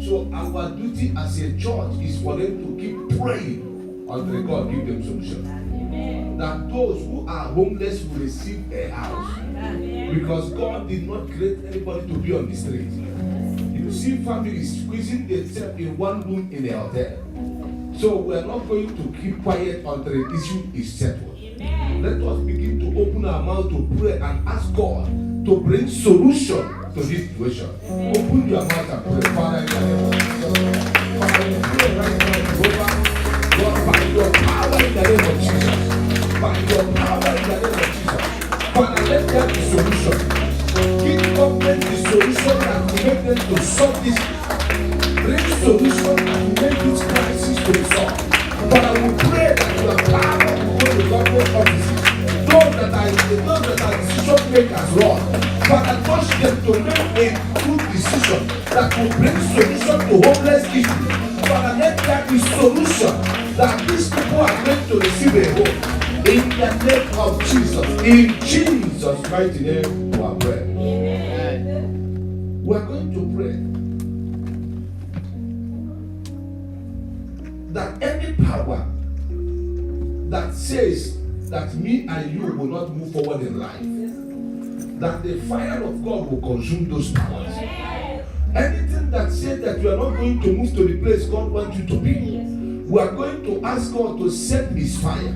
So our duty as a church is for them to keep praying until God give them solution. That those who are homeless will receive a house. Because God did not create anybody to be on the street. You see families squeezing themselves in one room in a hotel. So we are not going to keep quiet until the issue is settled. Let us begin to open our mouth to pray and ask God to bring solution to this situation. Open your mouth and pray. Father, in the name of Jesus. Father, we pray right now, Jehovah, Lord, by your power in the name of Jesus. By your power in the name of Jesus. Father, let there be solution. Give government the solution that will make them to solve this. Bring solution that will make this crisis to be solved. Father, we pray that your power will go to government offices. Those that are decision makers, Lord. Father, touch them to make a good decision that will bring solution to homeless issues. Father, let there be solution that these people are going to receive a home. In the name of Jesus. In Jesus' mighty name, we are praying. We are going to pray that any power that says that me and you will not move forward in life, that the fire of God will consume those powers. Anything that says that you are not going to move to the place God wants you to be, we are going to ask God to set his fire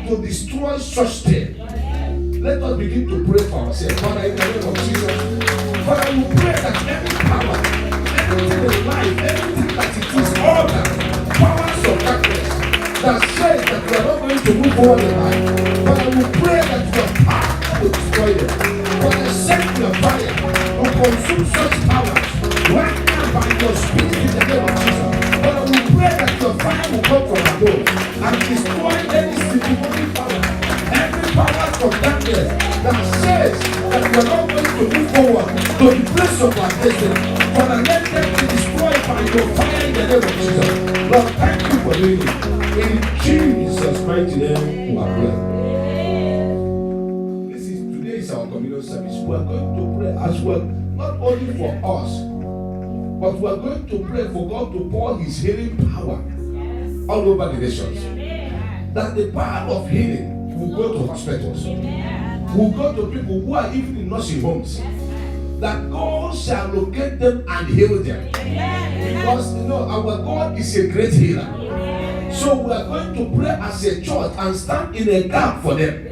to destroy such things. Let us begin to pray for ourselves. Father, in the name of Jesus, Father, we pray that every power, everything in life, everything that it is order, powers of darkness that says that we are not going to move forward in life, Father, we pray that your power will destroy them. Father, send your fire to consume such powers right now by your spirit in the name of Jesus. Father, we pray that your fire will come from above and destroy any demonic power, every power from darkness that says that we are not going to move forward to the place of our destiny. Father, let them be destroyed by your fire in the name of Jesus. Lord, thank you for doing it. In Jesus' mighty name, we are praying. Today is our communion service. We are going to pray as well, not only for us, but we are going to pray for God to pour his healing power all over the nations. That the power of healing will go to hospitals, will go to people who are even in nursing homes. That God shall locate them and heal them. Because our God is a great healer. So we are going to pray as a church and stand in a gap for them.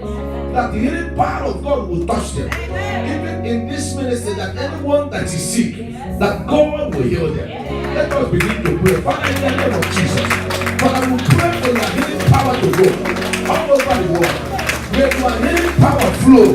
That the healing power of God will touch them. Even in this ministry, that anyone that is sick, that God will heal them. Let us begin to pray. Father, in the name of Jesus, Father, we pray for your healing power to go all over the world. Let your healing power flow.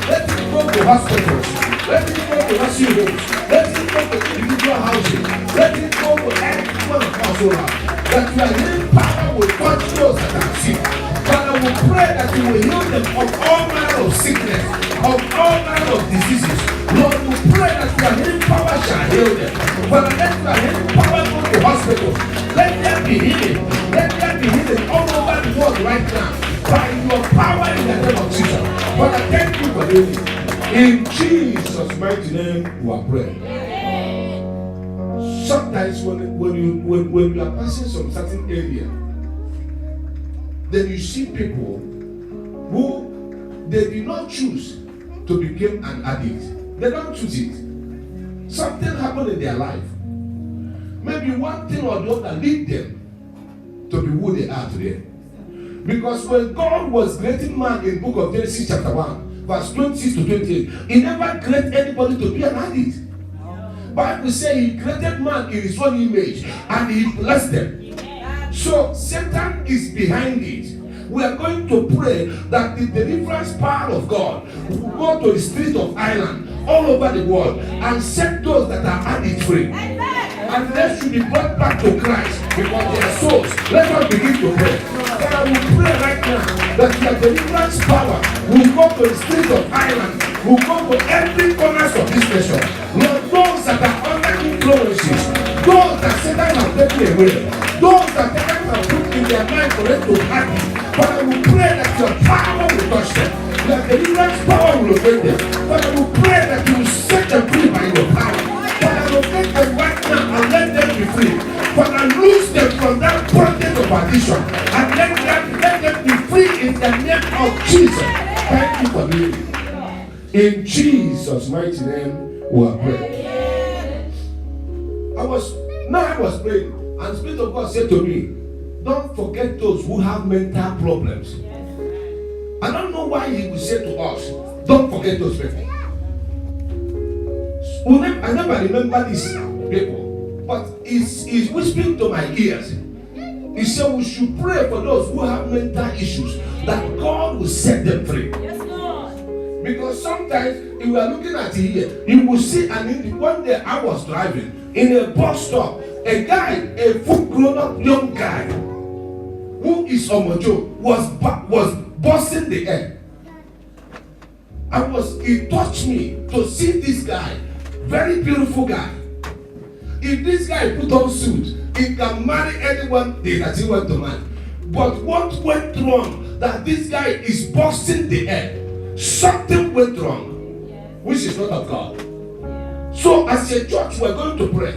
Let it go to hospitals. Let it go to nursing homes. Let it go to individual housing. Let it go to everyone of us around. That your healing power will touch those that are sick. Father, we pray that you will heal them of all manner of sickness, of all manner of diseases. Lord, we pray that your healing power shall heal them. Father, let your healing power go to hospitals. Let there be healing. Let there be healing all over the world right now. By your power in the name of Jesus. Father, thank you for doing it. In Jesus' mighty name, we are praying. Sometimes when you are passing some certain area, then you see people who they did not choose to become an addict. They don't choose it. Something happened in their life. Maybe one thing or the other lead them to be who they are today. Because when God was creating man in book of Genesis chapter 1, verse 26 to 28, he never created anybody to be an addict. Bible says he created man in his own image and he blessed them. So Satan is behind it. We are going to pray that the deliverance power of God will go to the street of Ireland all over the world and set those that are addict free. And they should be brought back to Christ because they are souls. Let us begin to pray. Father, we pray right now that your deliverance power will go to the street of Ireland, will go to every corner of this nation. Lord, those that are under influences, those that Satan has taken away, those that Satan has put in their mind for them to happy. Father, we pray that your power will touch them. Your deliverance power will locate them. Father, we pray that you will set them free by your power. Father, locate them addiction, and let them be free in the name of Jesus. Thank you for me. In Jesus' mighty name, we are praying. I was praying, and the Spirit of God said to me, don't forget those who have mental problems. I don't know why He will say to us, don't forget those people. I never remember these people, but he's whispering to my ears. He said we should pray for those who have mental issues, that God will set them free. Yes, Lord. Because sometimes, if we are looking at it here, you will see one day I was driving in a bus stop, a guy, a full grown-up young guy, who is Omojo, was busting the air. It touched me to see this guy, very beautiful guy. If this guy put on suit, he can marry anyone that he wants to marry. But what went wrong? That this guy is busting the air. Something went wrong, which is not of God. So as a church, we're going to pray.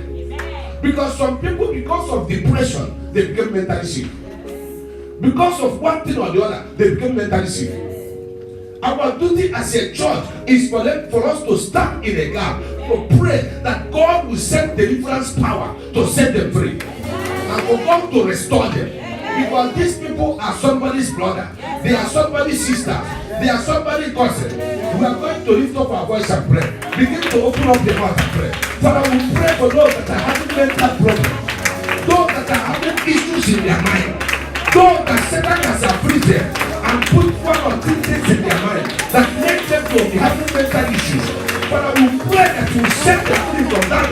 Because some people, because of depression, they become mentally sick. Because of one thing or the other, they become mentally sick. Our duty as a church is for us to stand in a gap, to pray that God will send deliverance power to set them free, and for God to restore them. Because these people are somebody's brother, they are somebody's sister, they are somebody's cousin. We are going to lift up our voice and pray. Begin to open up your mouth and pray. Father, we pray for those that are having mental problems, those that are having issues in their mind, those that Satan has afflicted and put one or two things in their mind that make them to be having mental issues. Father, we pray that you set them free from that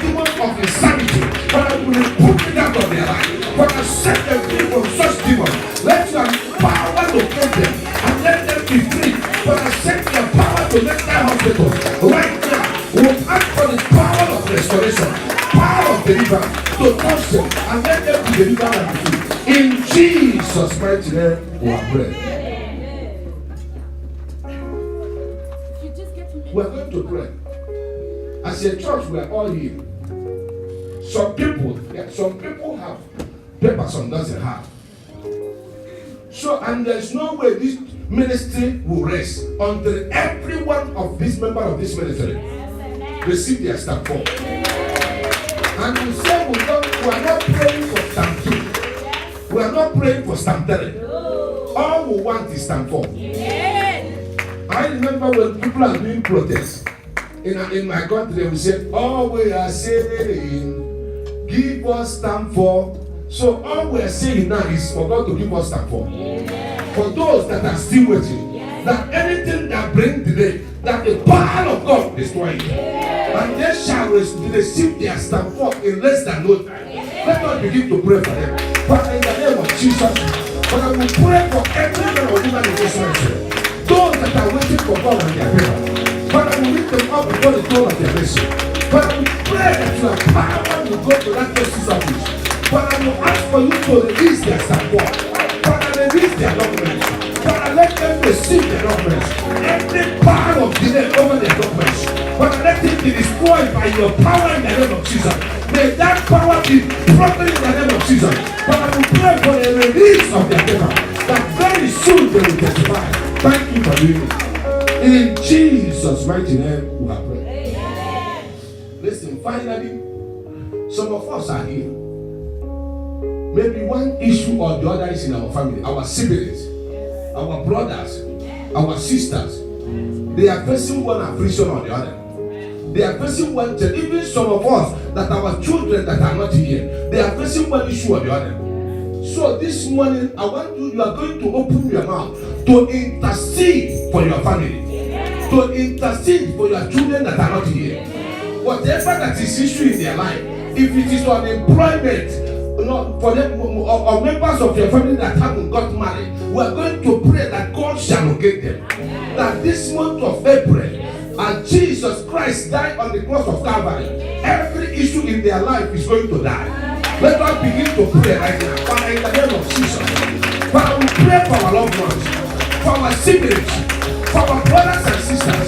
demon of insanity. Father, we will put it out of their life. Father, set them free from such demons. Let your power locate them and let them be free. Father, send your power to mental hospitals right now. We will ask for the power of restoration, power of deliverance to touch them and let them be delivered and be free. In Jesus' mighty name, we are praying. We are going to pray. As a church, we are all here. Some people have paper, some doesn't have. So, and there's no way this ministry will rest until every one of these members of this ministry receive their stamp 4. And we say we are not praying for stamp 2. We are not praying for stamp 3. All we want is stamp 4. I remember when people are doing protests in my country, we say, all we are saying, give us stamp 4. So all we are saying now is for God to give us stamp 4. For those that are still waiting, that anything that brings delay, that the power of God destroy it. And they shall receive their stamp 4 in less than no time. Let us begin to pray for them. Father, in the name of Jesus, Father, we pray for every man or woman in this country. Those that are waiting for God on their paper. Father, we lift them up before the throne of their mercy. Father, we pray that your power will go to that justice office. Father, we ask for you to release their support. Father, release their documents. Father, let them receive their documents. Every power of delay over their documents, Father, let it be destroyed by your power in the name of Jesus. May that power be broken in the name of Jesus. Father, we pray for the release of their paper, that very soon they will testify. Thank you for doing it. In Jesus' mighty name, we have prayed. Listen, finally, some of us are here. Maybe one issue or the other is in our family, our siblings, our brothers, our sisters. They are facing one affliction or the other. They are facing one child. Even some of us that our children that are not here, they are facing one issue or the other. So this morning, I want you are going to open your mouth to intercede for your family, to intercede for your children that are not here. Whatever that is issue in their life, if it is unemployment, for them or members of your family that haven't got married, we are going to pray that God shall locate them. That this month of April, and Jesus Christ died on the cross of Calvary, every issue in their life is going to die. Let us begin to pray right now. Father, in the name of Jesus, Father, we pray for our loved ones, for our siblings, for our brothers and sisters,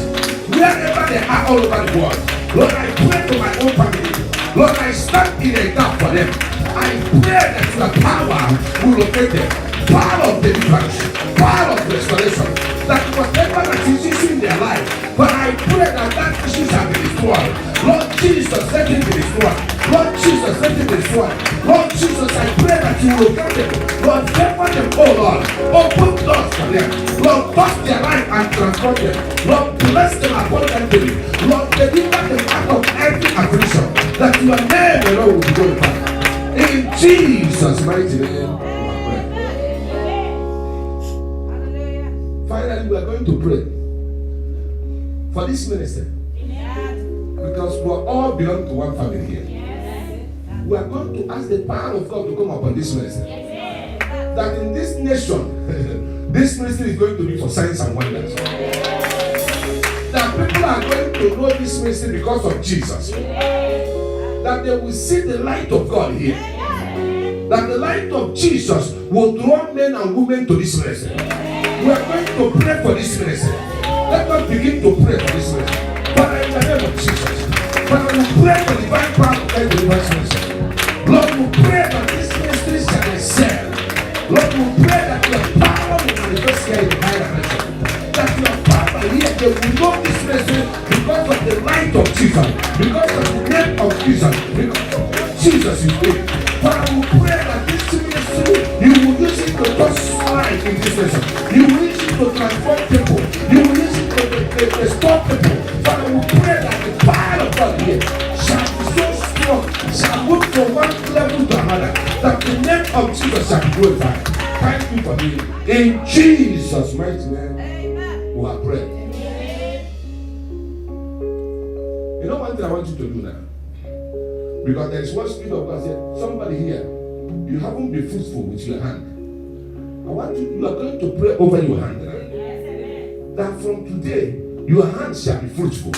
wherever they are all over the world. Lord, I pray for my own family. Lord, I stand in a gap for them. I pray that your power will locate them. Power of deliverance, power of restoration, that whatever that is issue in their life, but I pray that issue shall be destroyed. Lord Jesus, let it be destroyed. Lord Jesus, let it be destroyed. Lord Jesus, I pray that you will locate them. Lord, favor them, oh Lord. Open doors for them. Lord, touch their life and transform them. Lord, bless them abundantly. Lord, deliver them out of every affliction, that your name alone will be glorified. In Jesus' mighty name. Finally, we are going to pray for this ministry, because we all belong to one family here. We are going to ask the power of God to come upon this ministry. That in this nation, this ministry is going to be for signs and wonders. That people are going to know this ministry because of Jesus. That they will see the light of God here. That the light of Jesus will draw men and women to this ministry. We are going to pray for this ministry. Let us begin to pray for this ministry. Father, in the name of Jesus, Father, we pray for divine power to guide the deliverance ministry. Lord, we pray that this ministry shall excel. Lord, we pray that your power will manifest here in the higher dimension. That your power here, they will know this ministry because of the light of Jesus, because of the name of Jesus, because of Jesus is good. Father, we pray that this ministry, you will use it to touch life in this nation. You will use it to transform people. You will use it to restore people. Father, we pray that the power of God here shall be so strong, shall move from one level to another, that the name of Jesus shall be glorified. Thank you for me. In Jesus' mighty name, we have prayed. You know one thing I want you to do now? Because there is one spirit of God said, somebody here, you haven't been fruitful with your hand. I want you are going to pray over your hand now. That from today, your hand shall be fruitful.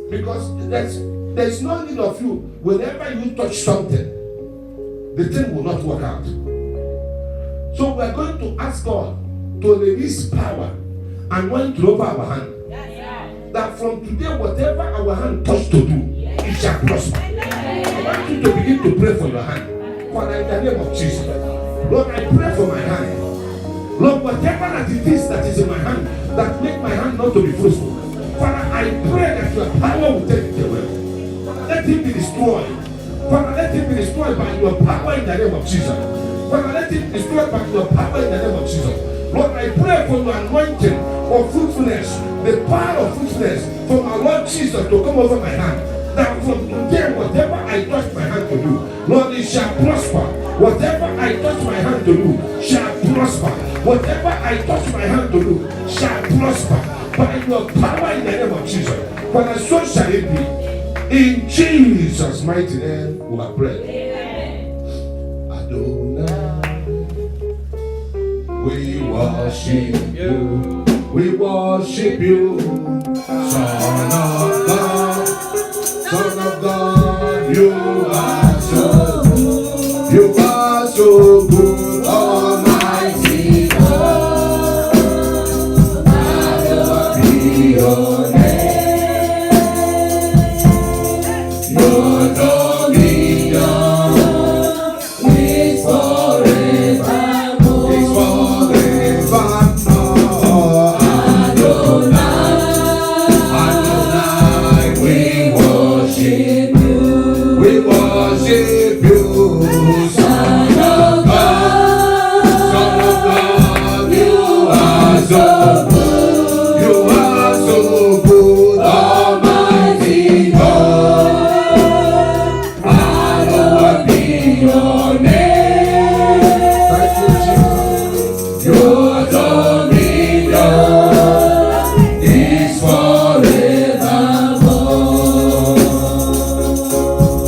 Because there's no need of you, whenever you touch something, the thing will not work out. So we are going to ask God to release power and want to over our hand. That from today, whatever our hand touch to do, it shall prosper. I want you to begin to pray for your hand. Father, in the name of Jesus, Lord, I pray for my hand. Lord, whatever that it is that is in my hand, that make my hand not to be fruitful, Father, I pray that your power will take it away. Let it be destroyed. Father, let it be destroyed by your power in the name of Jesus. Father, let it be destroyed by your power in the name of Jesus. Lord, I pray for your anointing of fruitfulness, the power of fruitfulness from our Lord Jesus to come over my hand. That from today, whatever I touch my hand to do, Lord, it shall prosper. Whatever I touch my hand to do shall prosper. Whatever I touch my hand to do shall prosper. By your power in the name of Jesus. Father, so shall it be. In Jesus' mighty name, we have prayed. Adonai, we worship you. We worship you, Son of God. Son of God, you are so good. You are so good, Almighty God. Hallowed be your name. Your dominion is forevermore. Is forevermore. Adonai, we worship you, Son of God, you are so good, Almighty God, hallowed be your name. Thank you, Jesus. Your dominion is forevermore.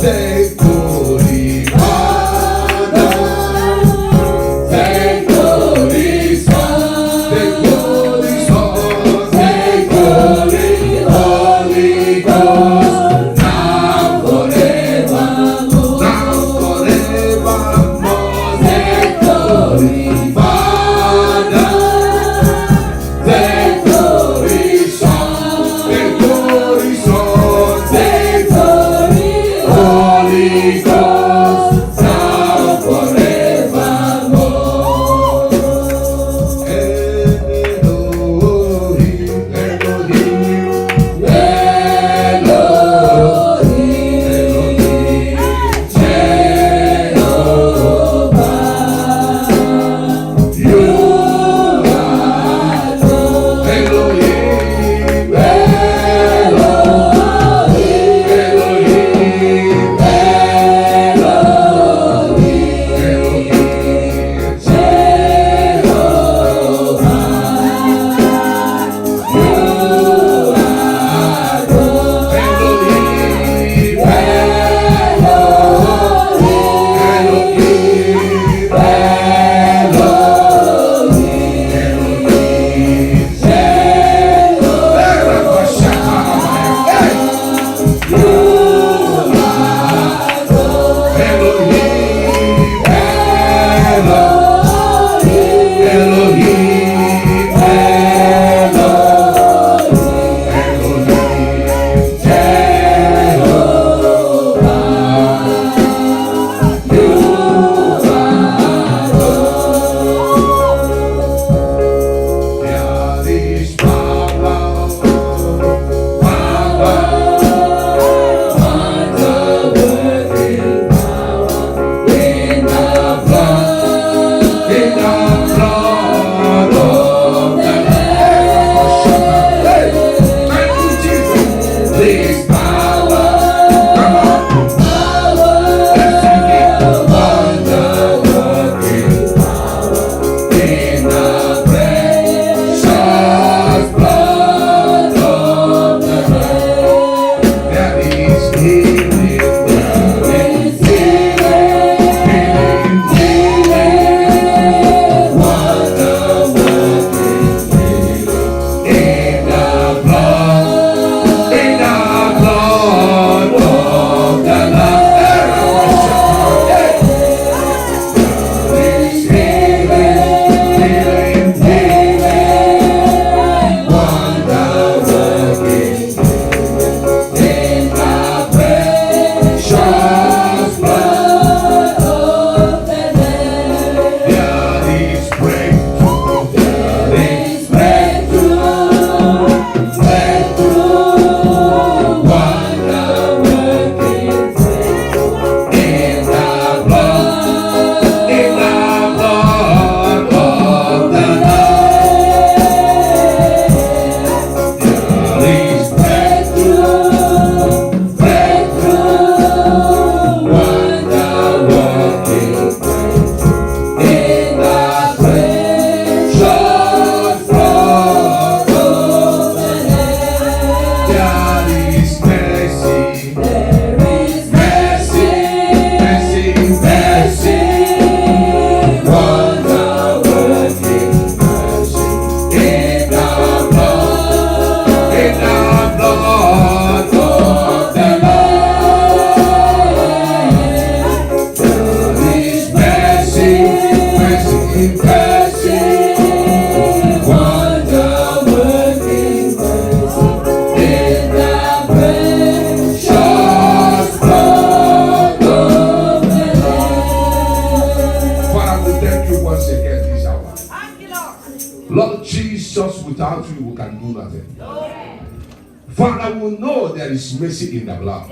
Take glory, Father. Take glory, Son. Take glory, without you, we can do nothing. Father, we know there is mercy in the blood.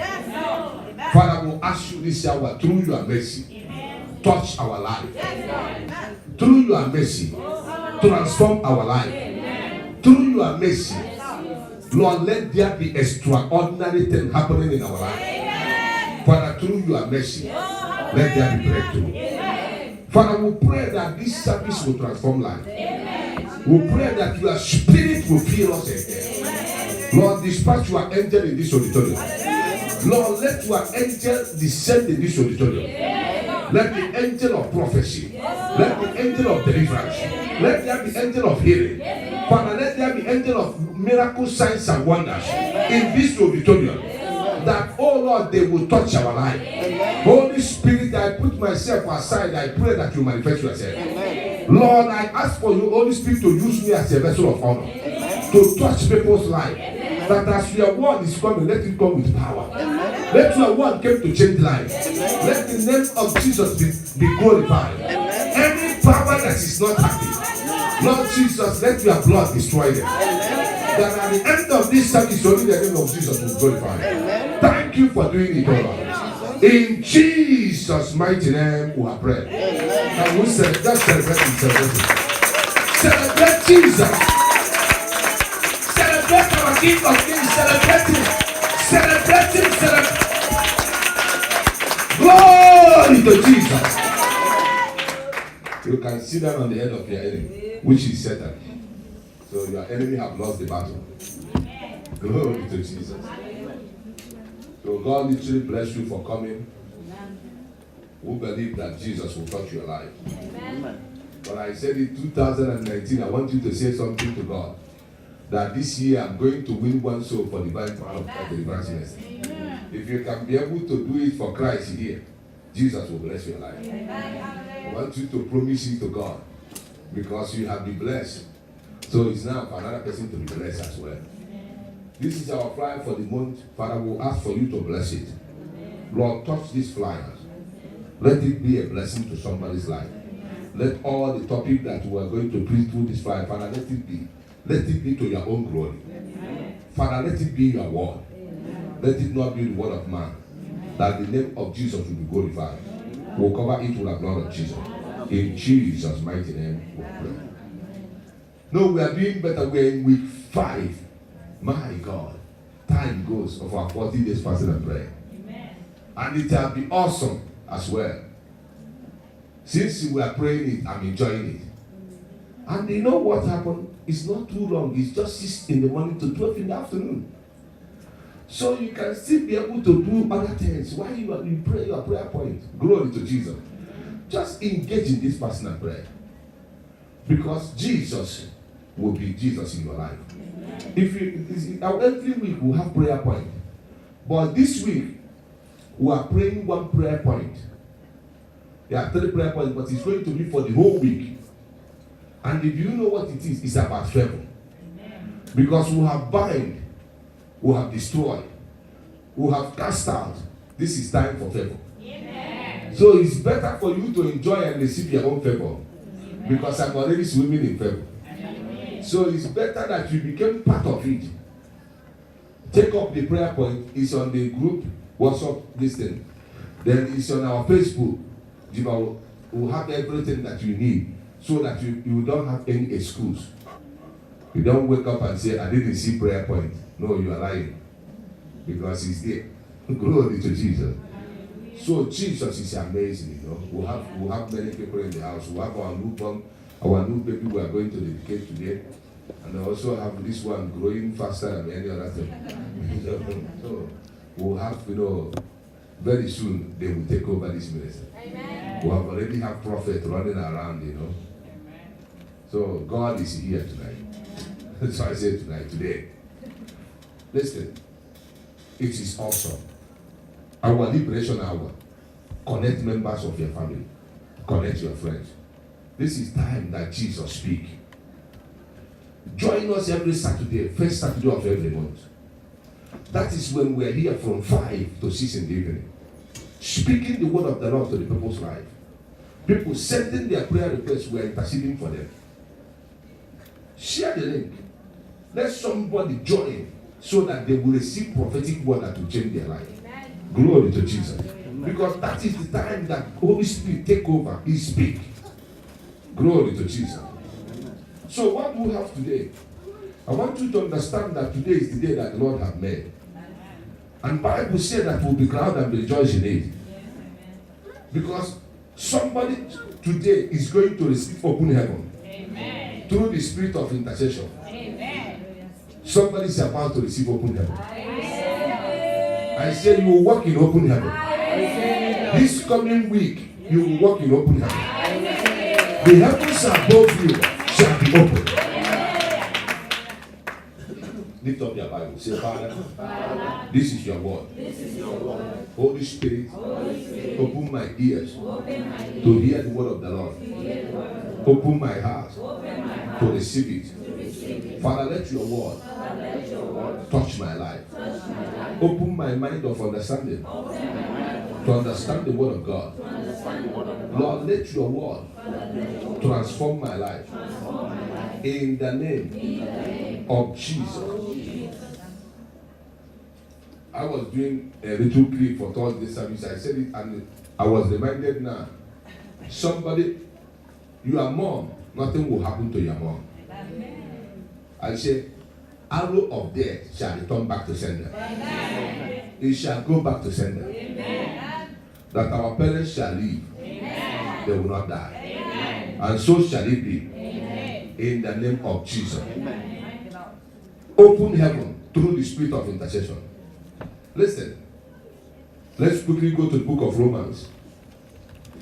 Father, we ask you this hour, through your mercy, touch our life. Through your mercy, transform our life. Through your mercy, Lord, let there be extraordinary thing happening in our life. Father, through your mercy, let there be breakthrough. Father, we pray that this service will transform life. We pray that your spirit will fill us again. Lord, dispatch your angel in this auditorium. Lord, let your angel descend in this auditorium. Let the angel of prophecy, let the angel of deliverance, let there be angel of healing. Father, let there be angel of miracle signs and wonders in this auditorium. That, oh Lord, they will touch our life. Holy Spirit, I put myself aside. I pray that you manifest yourself. Lord, I ask for you, Holy Spirit, to use me as a vessel of honor to touch people's life. That as your word is coming, let it come with power. Let your word come to change lives. Let the name of Jesus be glorified. Any power that is not happy, Lord Jesus, let your blood destroy them. That at the end of this service, only the name of Jesus will glorify. Thank you for doing it, Lord. In Jesus' mighty name, we are praying. And we said, just celebrate and celebrate. Celebrate Jesus. Celebrate our King of Kings. Celebrate him. Celebrate him. Celebrate. Glory to Jesus. You can sit down on the head of your enemy, which is Satan. So your enemy have lost the battle. Glory to Jesus. So God literally bless you for coming. We believe that Jesus will touch your life. But I said in 2019, I want you to say something to God. That this year I'm going to win one soul for divine power of deliverance ministry. If you can be able to do it for Christ here, Jesus will bless your life. I want you to promise it to God. Because you have been blessed. So it's now for another person to be blessed as well. This is our flyer for the month. Father, we'll ask for you to bless it. Lord, touch these flyers. Let it be a blessing to somebody's life. Let all the topic that we are going to preach through this flyer, Father, let it be to your own glory. Father, let it be your word. Let it not be the word of man. That the name of Jesus will be glorified. We'll cover it with the blood of Jesus. In Jesus' mighty name, we pray. No, we are doing better. We are in week 5. My God, time goes of our 40 days fasting and prayer. And it will be awesome as well. Since we are praying it, I'm enjoying it. And you know what happened? It's not too long. It's just 6 in the morning to 12 in the afternoon. So you can still be able to do other things while you pray your prayer point. Glory to Jesus. Just engage in this personal prayer. Because Jesus will be Jesus in your life. Every week we'll have prayer point. But this week, we are praying one prayer point. There are 3 prayer points, but it's going to be for the whole week. And if you know what it is, it's about favor. Because we have bind, we have destroyed, we have cast out. This is time for favor. So it's better for you to enjoy and receive your own favor. Because I'm already swimming in favor. So it's better that you become part of it. Take up the prayer point. It's on the group WhatsApp listing. Then it's on our Facebook. You know, we'll have everything that you need so that you don't have any excuse. You don't wake up and say, I didn't see prayer point. No, you are lying. Because it's there. Glory to Jesus. So Jesus is amazing, you know. We'll have many people in the house. We'll have our new baby we are going to dedicate today. And I also have this one growing faster than any other thing. So we'll have, you know, very soon they will take over this ministry. Amen. We have already have prophets running around, you know. Amen. So God is here tonight. So I say today. Listen, it is awesome. Our liberation hour. Connect members of your family. Connect your friends. This is time that Jesus speaks. Join us every Saturday, first Saturday of every month. That is when we are here from 5 to 6 in the evening. Speaking the word of the Lord to the people's life. People sending their prayer requests, we are interceding for them. Share the link. Let somebody join so that they will receive prophetic word that will change their life. Amen. Glory to Jesus. Because that is the time that Holy Spirit take over. He speak. Glory to Jesus. So what we have today, I want you to understand that today is the day that the Lord has made. And Bible says that we'll be glad and rejoice in it. Because somebody today is going to receive open heaven. Amen. Through the spirit of intercession. Amen. Somebody is about to receive open heaven. I say you will walk in open heaven. This coming week, you will walk in open heaven. The heavens above you shall be open. Lift up your Bible. Say, Father, this is your word. Holy Spirit, open my ears to hear the word of the Lord. Open my heart to receive it. Father, let your word touch my life. Open my mind of understanding to understand the word of God. Lord, let your word transform my life. In the name of Jesus. I was doing a little clip for Thursday service. I said it and I was reminded now. Somebody, your mom, nothing will happen to your mom. I said, arrow of death shall return back to sender. It shall go back to sender. That our parents shall live. They will not die. And so shall it be. In the name of Jesus. Open heaven through the spirit of intercession. Listen. Let's quickly go to the book of Romans.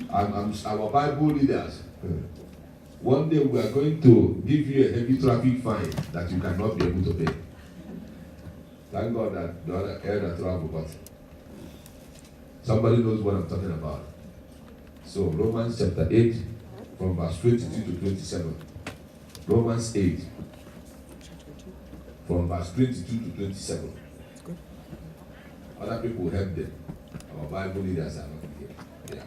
Our Bible leaders. One day we are going to give you a heavy traffic fine that you cannot be able to pay. Thank God that the other elder travel, but somebody knows what I'm talking about. So Romans chapter 8 from verse 22 to 27. Romans 8 from verse 22 to 27. Other people help them. Our Bible leaders are not here. Yeah.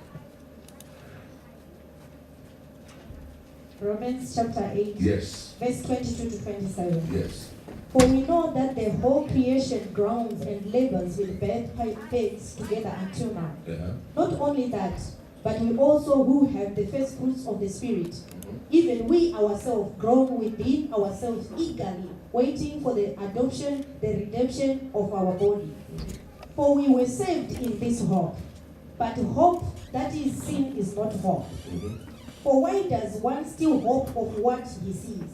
Romans chapter 8, yes. Verse 22 to 27. Yes. For we know that the whole creation groans and labors with birth pains together until now. Not only that, but we also who have the first fruits of the Spirit, even we ourselves groan within ourselves eagerly, waiting for the adoption, the redemption of our body. For we were saved in this hope. But hope that is seen is not hope. For why does one still hope of what he sees?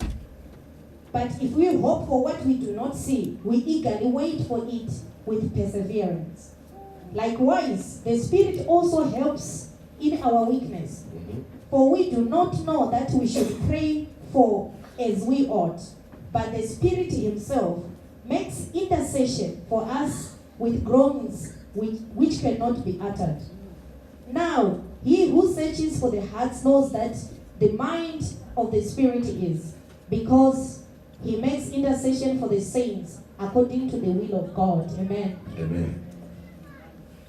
But if we hope for what we do not see, we eagerly wait for it with perseverance. Likewise, the Spirit also helps in our weakness. For we do not know that we should pray for as we ought, but the Spirit himself makes intercession for us with groans which cannot be uttered. Now, he who searches for the hearts knows that the mind of the Spirit is, because he makes intercession for the saints according to the will of God. Amen. Amen.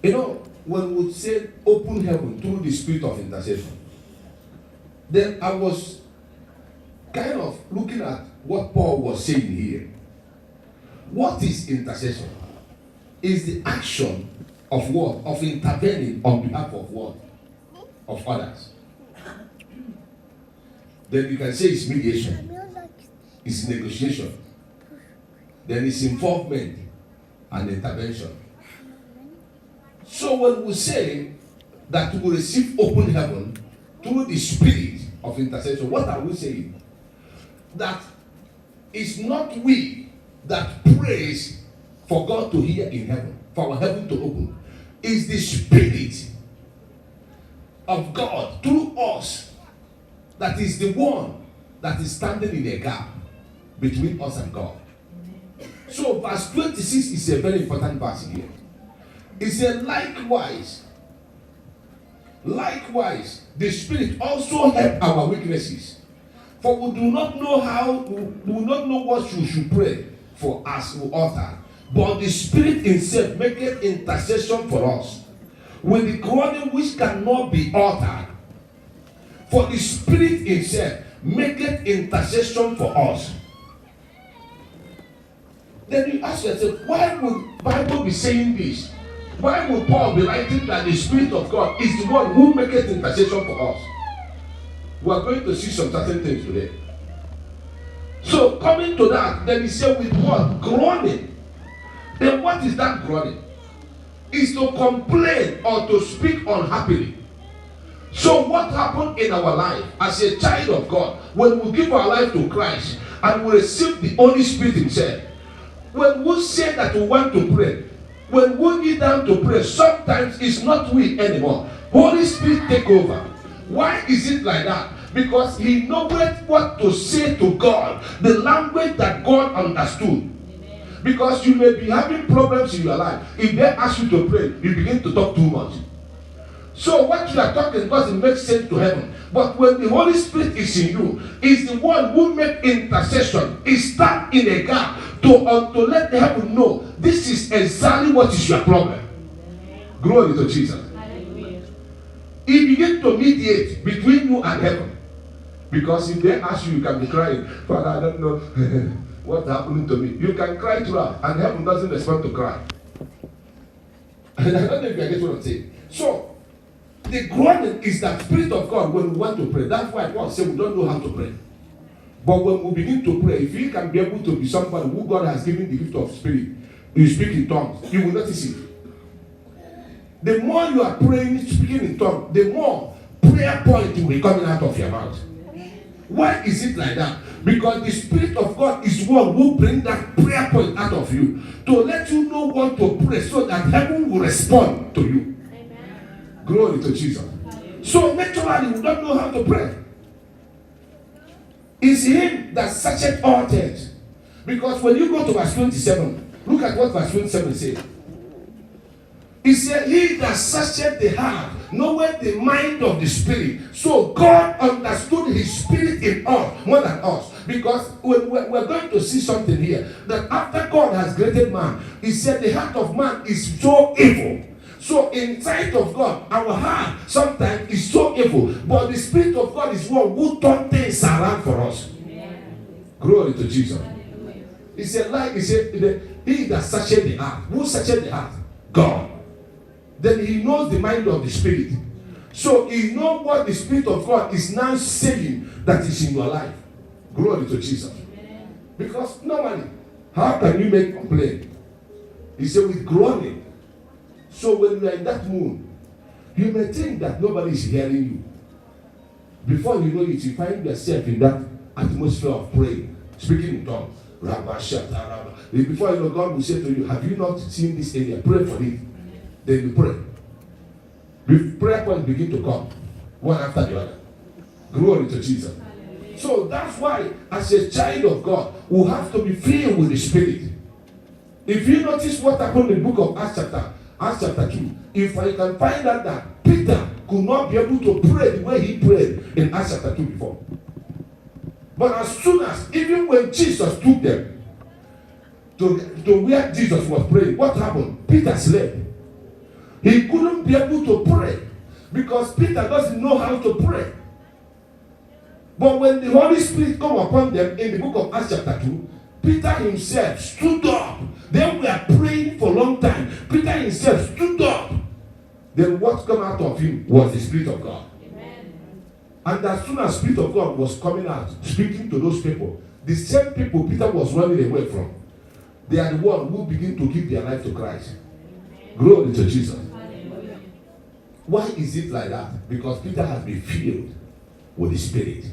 You know, when we say open heaven through the spirit of intercession, then I was kind of looking at what Paul was saying here. What is intercession? Is the action of what? Of intervening on behalf of what? Of others. Then you can say it's mediation, it's negotiation, then it's involvement and intervention. So when we say that we receive open heaven through the spirit of intercession, what are we saying? That it's not we that prays for God to hear in heaven, for our heaven to open. It's the Spirit of God through us that is the one that is standing in a gap between us and God. So verse 26 is a very important verse here. It said, likewise, the Spirit also help our weaknesses. For we do not know what we should pray for as we ought. But the Spirit himself maketh intercession for us with the groaning which cannot be uttered. For the Spirit himself maketh intercession for us. Then you ask yourself, why would the Bible be saying this? Why would Paul be writing that the Spirit of God is the one who maketh intercession for us? We are going to see some certain things today. So coming to that, then he said with what? Groaning. Then what is that groaning? Is to complain or to speak unhappily. So what happened in our life as a child of God when we give our life to Christ and we receive the Holy Spirit himself? When we say that we want to pray, when we kneel down to pray, sometimes it's not we anymore. Holy Spirit take over. Why is it like that? Because he knows what to say to God, the language that God understood. Because you may be having problems in your life. If they ask you to pray, you begin to talk too much. So what you are talking doesn't make sense to heaven. But when the Holy Spirit is in you, is the one who makes intercession. He stands in a gap to let the heaven know this is exactly what is your problem. Glory to Jesus. He begins to mediate between you and heaven. Because if they ask you, you can be crying, Father, I don't know what's happening to me. You can cry throughout, and heaven doesn't respond to cry. And I don't know if you get what I'm saying. So, the groaning is the Spirit of God when we want to pray. That's why Paul said we don't know how to pray. But when we begin to pray, if you can be able to be somebody who God has given the gift of Spirit, you speak in tongues, you will notice it. The more you are praying, speaking in tongues, the more prayer point will be coming out of your mouth. Why is it like that? Because the Spirit of God is one who brings that prayer point out of you to let you know what to pray so that heaven will respond to you. Amen. Glory to Jesus. So naturally, we don't know how to pray. It's him that searcheth all things. Because when you go to verse 27, look at what verse 27 says. He said, he that searcheth the heart knoweth the mind of the Spirit. So God understood his Spirit in us more than us. Because we're going to see something here. That after God has created man, he said the heart of man is so evil. So inside of God, our heart sometimes is so evil. But the Spirit of God is one who turns things around for us. Amen. Glory to Jesus. He said, he that searcheth the heart. Who searcheth the heart? God. Then he knows the mind of the Spirit. So he knows what the Spirit of God is now saying that is in your life. Glory to Jesus. Amen. Because normally, how can you make complaint? He said with groaning. So when you are in that mood, you may think that nobody is hearing you. Before you know it, you find yourself in that atmosphere of praying, speaking in tongues. Before you know, God will say to you, have you not seen this area? Pray for it. Then you pray. The prayer points begin to come, one after the other. Glory to Jesus. So that's why, as a child of God, we have to be filled with the Spirit. If you notice what happened in the book of Acts chapter 2, if I can find out that Peter could not be able to pray the way he prayed in Acts chapter 2 before. But as soon as, even when Jesus took them to where Jesus was praying, what happened? Peter slept. He couldn't be able to pray because Peter doesn't know how to pray. But when the Holy Spirit come upon them in the book of Acts chapter 2, Peter himself stood up. They were praying for a long time. Peter himself stood up. Then what came out of him was the Spirit of God. Amen. And as soon as the Spirit of God was coming out, speaking to those people, the same people Peter was running away from, they are the ones who begin to give their life to Christ. Amen. Glory to Jesus. Hallelujah. Why is it like that? Because Peter has been filled with the Spirit.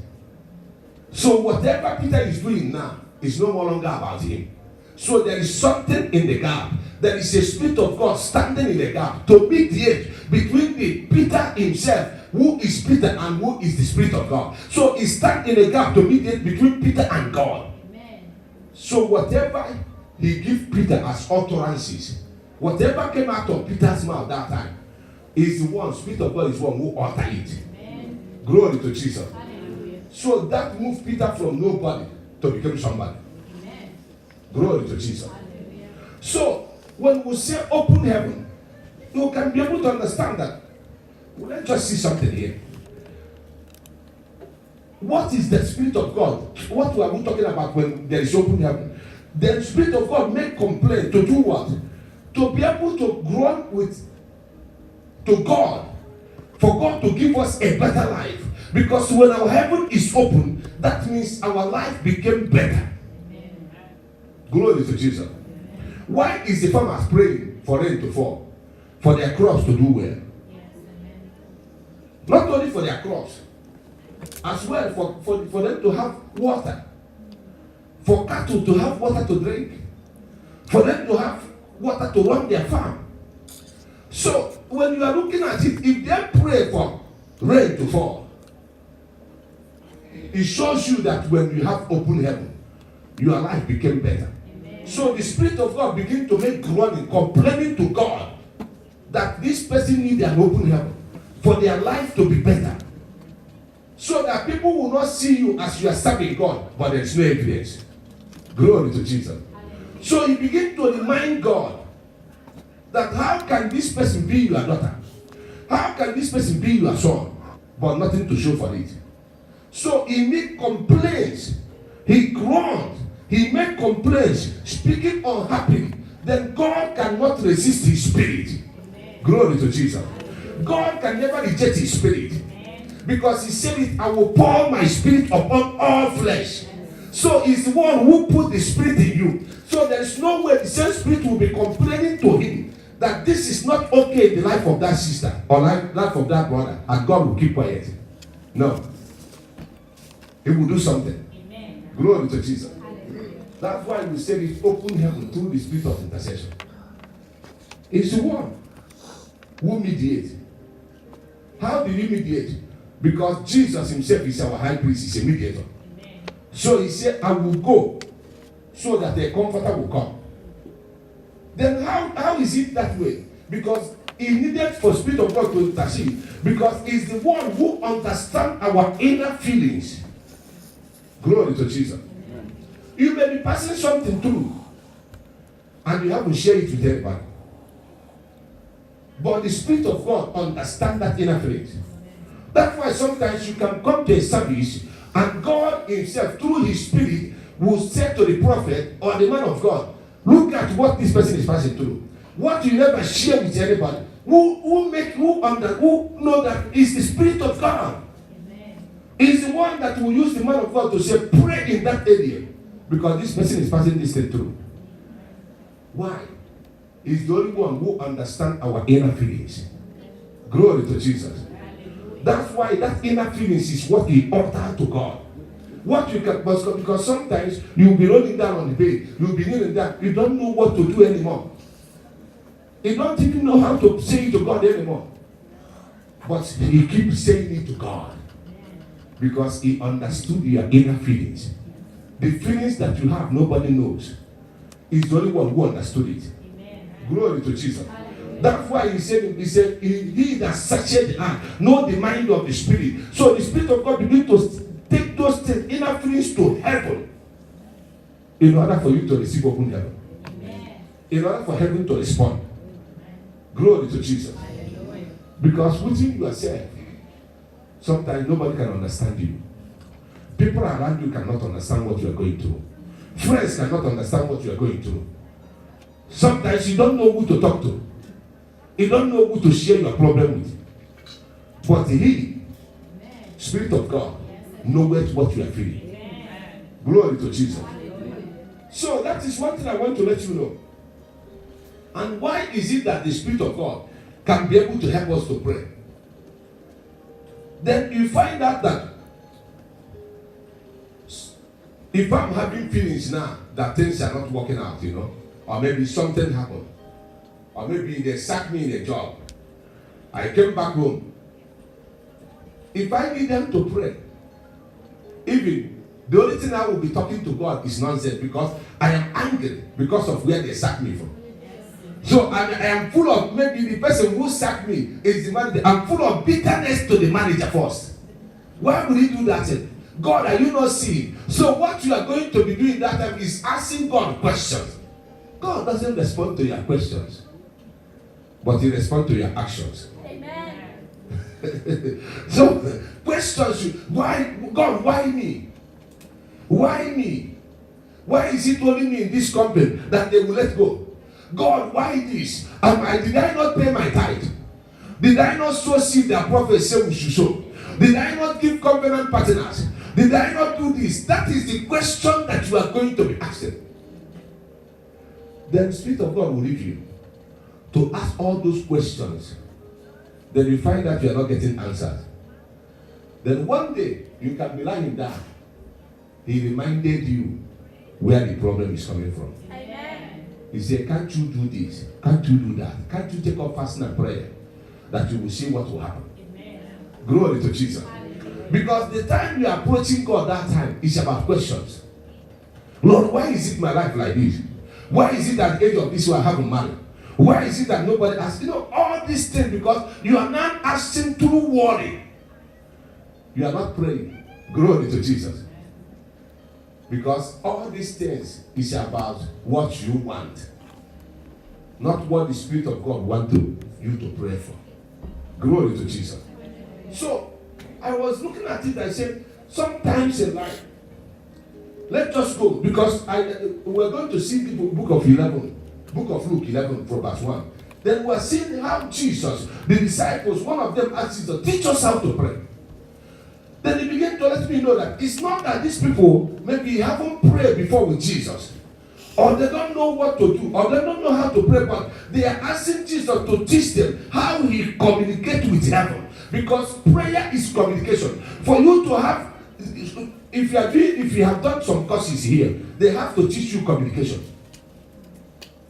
So whatever Peter is doing now is no more longer about him. So there is something in the gap. There is a Spirit of God standing in the gap to mediate between the Peter himself, who is Peter, and who is the Spirit of God. So he stands in the gap to mediate between Peter and God. Amen. So whatever he gives Peter as utterances, whatever came out of Peter's mouth that time, is the one, Spirit of God is one who uttered it. Amen. Glory to Jesus. Hallelujah. So that moved Peter from nobody to become somebody. Amen. Glory to Jesus. Hallelujah. So when we say open heaven, you can be able to understand that. Well, let's just see something here. What is the Spirit of God? What are we talking about when there is open heaven? The Spirit of God make complaint to do what? To be able to groan to God, for God to give us a better life. Because when our heaven is open, that means our life became better. Amen. Glory to Jesus. Amen. Why is the farmers praying for rain to fall? For their crops to do well. Yes. Not only for their crops, as well for them to have water. For cattle to have water to drink. For them to have water to run their farm. So when you are looking at it, if they pray for rain to fall, it shows you that when you have open heaven, your life became better. Amen. So the Spirit of God begin to make groaning, complaining to God that this person needs an open heaven for their life to be better. So that people will not see you as you are serving God, but there is no evidence. Glory to Jesus. Amen. So you begin to remind God that how can this person be your daughter? How can this person be your son? But nothing to show for it. So he made complaints. He groaned. He made complaints, speaking unhappily. Then God cannot resist his spirit. Amen. Glory to Jesus. God can never reject his spirit. Amen. Because he said it, I will pour my spirit upon all flesh. So he's the one who put the spirit in you. So there's no way the same spirit will be complaining to him that this is not okay in the life of that sister or life of that brother, and God will keep quiet. No. He will do something. Amen. Glory to Jesus. Hallelujah. That's why we say it's open heaven through the spirit of intercession. It's the one who mediates. How did he mediate? Because Jesus himself is our high priest, he's a mediator. Amen. So he said, I will go so that the comforter will come. Then how is it that way? Because he needed for Spirit of God to intercede. Because he's the one who understands our inner feelings. Glory to Jesus. Amen. You may be passing something through and you have to share it with everybody. But the Spirit of God understands that inner feelings. That's why sometimes you can come to a service and God himself, through his Spirit, will say to the prophet or the man of God, look at what this person is passing through. What you never share with anybody. Who know that is the Spirit of God. Amen. Is the one that will use the man of God to say, pray in that area. Because this person is passing this thing through. Why? He's the only one who understands our inner feelings. Glory to Jesus. That's why that inner feelings is what we utter to God. What you can, because sometimes you'll be rolling down on the bed, you'll be kneeling down, you don't know what to do anymore. You don't even know how to say it to God anymore. But he keeps saying it to God because he understood your inner feelings. The feelings that you have, nobody knows. He's the only one who understood it. Amen. Glory to Jesus. Hallelujah. That's why he said, he that searcheth the heart, know the mind of the Spirit. So the Spirit of God begins to take those things, inner feelings to heaven in order for you to receive open heaven. Amen. In order for heaven to respond. Glory to Jesus. Hallelujah. Because within yourself, sometimes nobody can understand you. People around you cannot understand what you are going through. Friends cannot understand what you are going through. Sometimes you don't know who to talk to. You don't know who to share your problem with. But he, Spirit of God, knows what you are feeling. Glory to Jesus. So that is one thing I want to let you know. And why is it that the Spirit of God can be able to help us to pray? Then you find out that if I'm having feelings now that things are not working out, or maybe something happened, or maybe they sacked me in a job, I came back home. If I need them to pray, even the only thing I will be talking to God is nonsense because I am angry because of where they sacked me from. So I am full of, maybe the person who sacked me is the manager. I'm full of bitterness to the manager first. Why would he do that? God, are you not seeing? So what you are going to be doing that time is asking God questions. God doesn't respond to your questions, but he responds to your actions. Amen. So questions, why God, why me? Why me? Why is it only me in this company that they will let go? God, why this? Did I not pay my tithe? Did I not sow seed that prophet said we should sow? Did I not give covenant partners? Did I not do this? That is the question that you are going to be asking. Then the Spirit of God will lead you to ask all those questions. Then you find that you are not getting answers. Then one day you can be lying down. He reminded you where the problem is coming from. Amen. He said, can't you do this? Can't you do that? Can't you take up fasting and prayer? That you will see what will happen. Amen. Glory to Jesus. Because the time you are approaching God that time is about questions. Lord, why is it my life like this? Why is it at the age of this I haven't married? Why is it that nobody asks? All these things because you are not asking through worry. You are not praying. Glory to Jesus. Because all these things is about what you want. Not what the Spirit of God wants you to pray for. Glory to Jesus. So, I was looking at it, I said, sometimes in life, let's just go, because we're going to see the book of Luke 11 from verse 1. Then we're seeing how Jesus, the disciples, one of them asked Jesus, teach us how to pray. Then he began to let me know that it's not that these people maybe haven't prayed before with Jesus, or they don't know what to do, or they don't know how to pray, but they are asking Jesus to teach them how he communicates with heaven. Because prayer is communication. For you to have, if you have done some courses here, they have to teach you communication.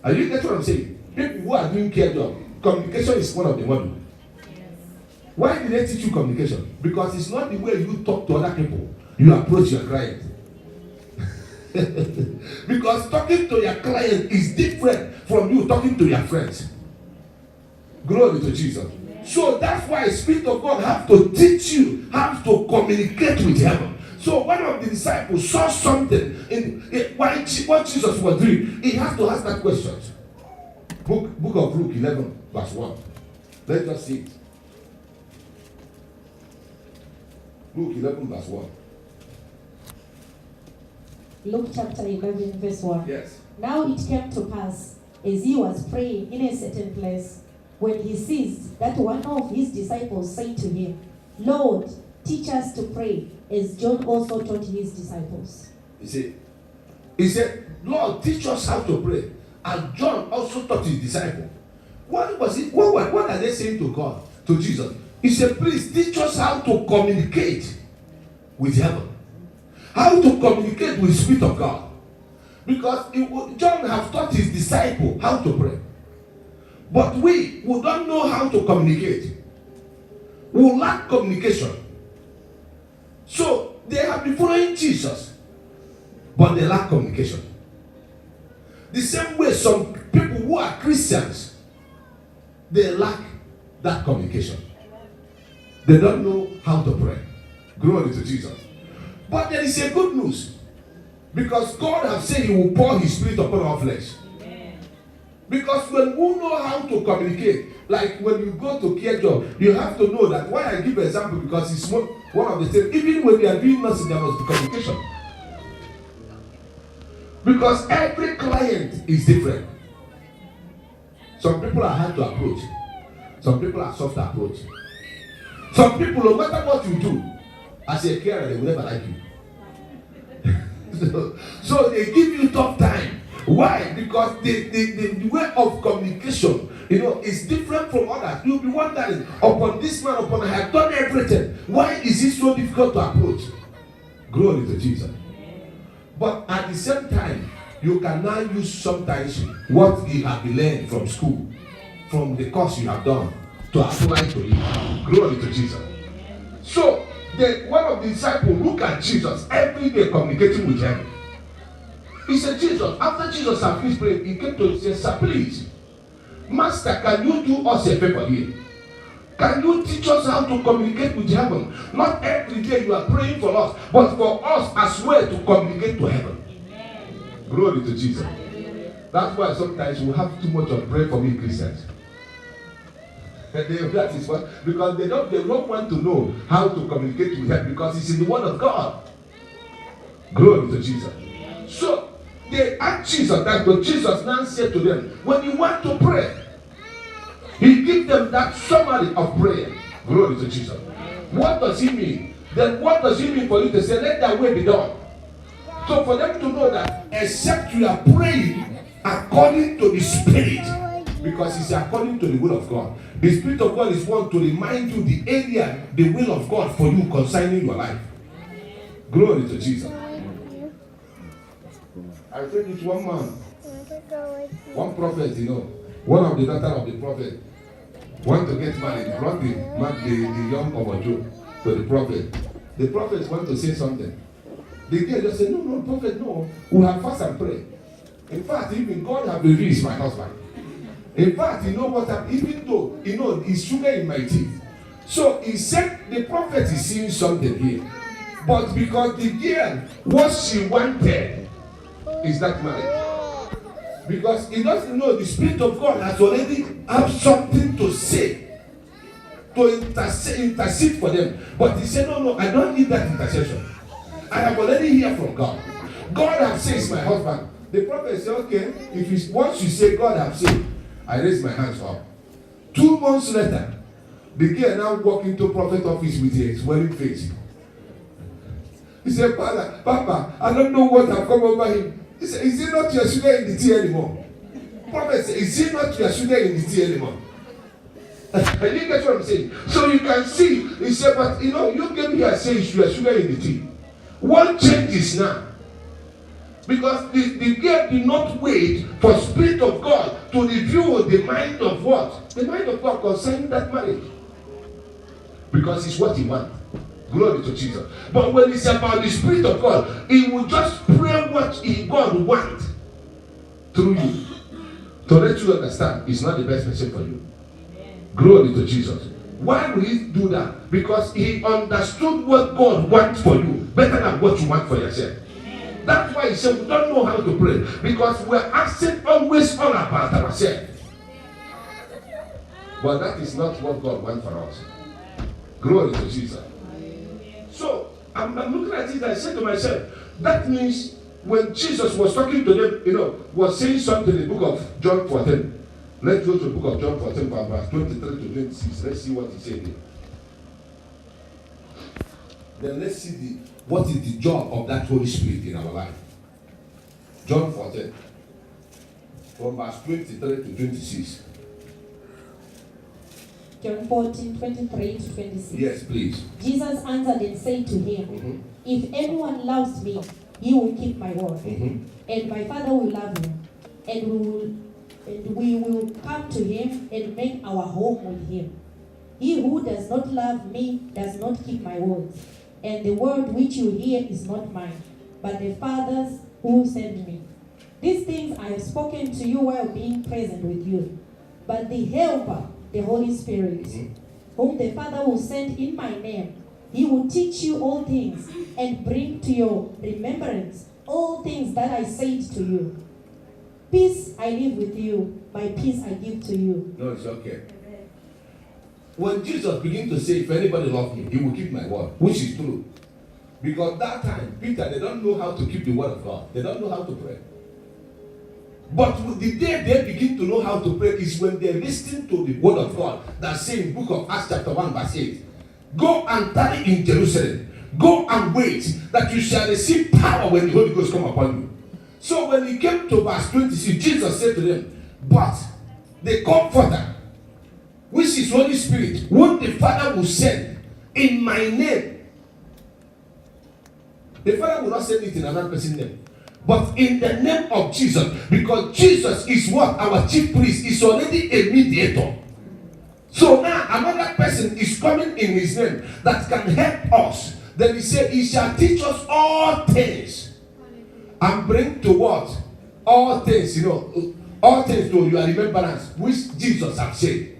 Are you getting what I'm saying? People who are doing care job, communication is one of the modules. Why did they teach you communication? Because it's not the way you talk to other people, you approach your client. Because talking to your client is different from you talking to your friends. Glory to Jesus. Amen. So that's why the Spirit of God has to teach you how to communicate with heaven. So one of the disciples saw something what Jesus was doing. He has to ask that question. Book of Luke 11 verse 1. Let's just see it. Luke 11 verse 1. Luke chapter 11 verse 1. Yes. Now it came to pass, as he was praying in a certain place, when he ceased, that one of his disciples said to him, Lord, teach us to pray, as John also taught his disciples. He said, Lord, teach us how to pray, as John also taught his disciples. What was it? What are they saying to God, to Jesus? He said, please teach us how to communicate with heaven. How to communicate with the Spirit of God. Because John has taught his disciple how to pray. But we who don't know how to communicate, we lack communication. So they have been following Jesus, but they lack communication. The same way some people who are Christians, they lack that communication. They don't know how to pray. Glory to Jesus. But there is a good news. Because God has said He will pour His Spirit upon our flesh. Amen. Because when we know how to communicate, like when you go to care job, you have to know that. Why I give an example? Because it's one of the things. Even when we are doing nursing, there must be communication. Because every client is different. Some people are hard to approach. Some people are soft to approach. Some people, no matter what you do, as a carer, they will never like you. So they give you tough time. Why? Because the way of communication, is different from others. You'll be wondering, upon this man, upon I have done everything. Why is it so difficult to approach? Glory to Jesus. But at the same time, you can now use sometimes what you have learned from school, from the course you have done, to apply to you. Glory to Jesus. So, one of the disciples look at Jesus every day communicating with him. He said, Jesus, after Jesus had finished praying, he came to him and said, sir, please, Master, can you do us a favor here? Can you teach us how to communicate with heaven? Not every day you are praying for us, but for us as well to communicate to heaven. Amen. Glory to Jesus. That's why sometimes we have too much of pray for me Christians. That is what, because they don't want to know how to communicate with heaven because it's in the Word of God. Glory to Jesus. So they asked Jesus that, but Jesus now said to them, when you want to pray, He gives them that summary of prayer. Glory to Jesus. What does He mean? Then what does He mean for you to say, let that way be done? So for them to know that except you are praying according to the Spirit, because it's according to the will of God. The Spirit of God is one to remind you the area, the will of God for you concerning your life. Glory to Jesus. I think it's one man, one prophet, one of the daughters of the prophet want to get married, brought the young Omojo to the prophet. The prophet want to say something. The girl just said, no, prophet, no. We have fast and pray. In fact, even God have revealed is my husband. In fact, you know what happened? Even though, it's sugar in my teeth. So he said the prophet is seeing something here. But because the girl, what she wanted is that marriage. Because he doesn't know the Spirit of God has already have something to say, to intercede for them. But he said, no, I don't need that intercession. I have already heard from God. God has said it's my husband. The prophet said, okay, once you say God has said, I raise my hands up. 2 months later, the girl now walk into prophet office with a swelling face. He said, Papa, I don't know what have come over him. He said, is it not your sugar in the tea anymore? Prophet said, is it not your sugar in the tea anymore? And you get what I'm saying? So you can see, he said, but you came here and say it's your sugar in the tea. What changes now? Because the girl did not wait for Spirit of God to reveal the mind of what? The mind of God concerning that marriage. Because it's what He wants. Glory to Jesus. But when it's about the Spirit of God, He will just pray what God wants through you. To let you understand, it's not the best person for you. Glory to Jesus. Why will He do that? Because He understood what God wants for you better than what you want for yourself. That's why He said we don't know how to pray. Because we're asking always all about ourselves. But that is not what God wants for us. Glory to Jesus. So, I'm looking at it, I said to myself, that means when Jesus was talking to them, was saying something in the book of John 14. Let's go to the book of John 14, verse 23 to 26. Let's see what He said here. Then let's see what is the job of that Holy Spirit in our life. John 14, from verse 23 to 26. John 14:23-26. Yes, please. Jesus answered and said to him, If anyone loves me, he will keep my word, and my Father will love him, and we will come to him and make our home with him. He who does not love me does not keep my words, and the word which you hear is not mine, but the Father's who sent me. These things I have spoken to you while being present with you. But the Helper, the Holy Spirit, whom the Father will send in my name, he will teach you all things and bring to your remembrance all things that I said to you. Peace I leave with you, my peace I give to you. No, it's okay. When Jesus began to say, if anybody loves me, he will keep my word, which is true. Because that time, Peter, they don't know how to keep the word of God. They don't know how to pray. But the day they begin to know how to pray is when they listen to the word of God that says in the book of Acts chapter 1 verse 8, go and tarry in Jerusalem. Go and wait that you shall receive power when the Holy Ghost come upon you. So when he came to verse 26, Jesus said to them, but the Comforter, which is Holy Spirit, whom the Father will send in my name. The Father will not send it in another person's name, but in the name of Jesus, because Jesus is what? Our chief priest is already a mediator. So now another person is coming in his name that can help us. Then he said, he shall teach us all things and bring to what? All things, all things to your remembrance, which Jesus has said.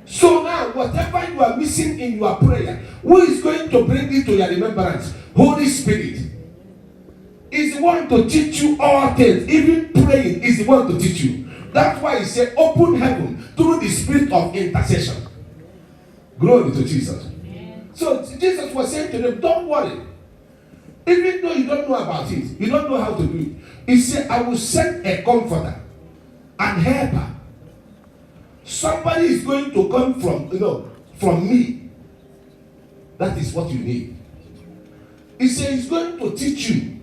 So now, whatever you are missing in your prayer, who is going to bring it to your remembrance? Holy Spirit is the one to teach you all things. Even praying is the one to teach you. That's why he said, open heaven through the spirit of intercession. Glory to Jesus. So Jesus was saying to them, don't worry. Even though you don't know about it, you don't know how to do it. He said, I will send a comforter and helper. Somebody is going to come from me. That is what you need. He said he's going to teach you.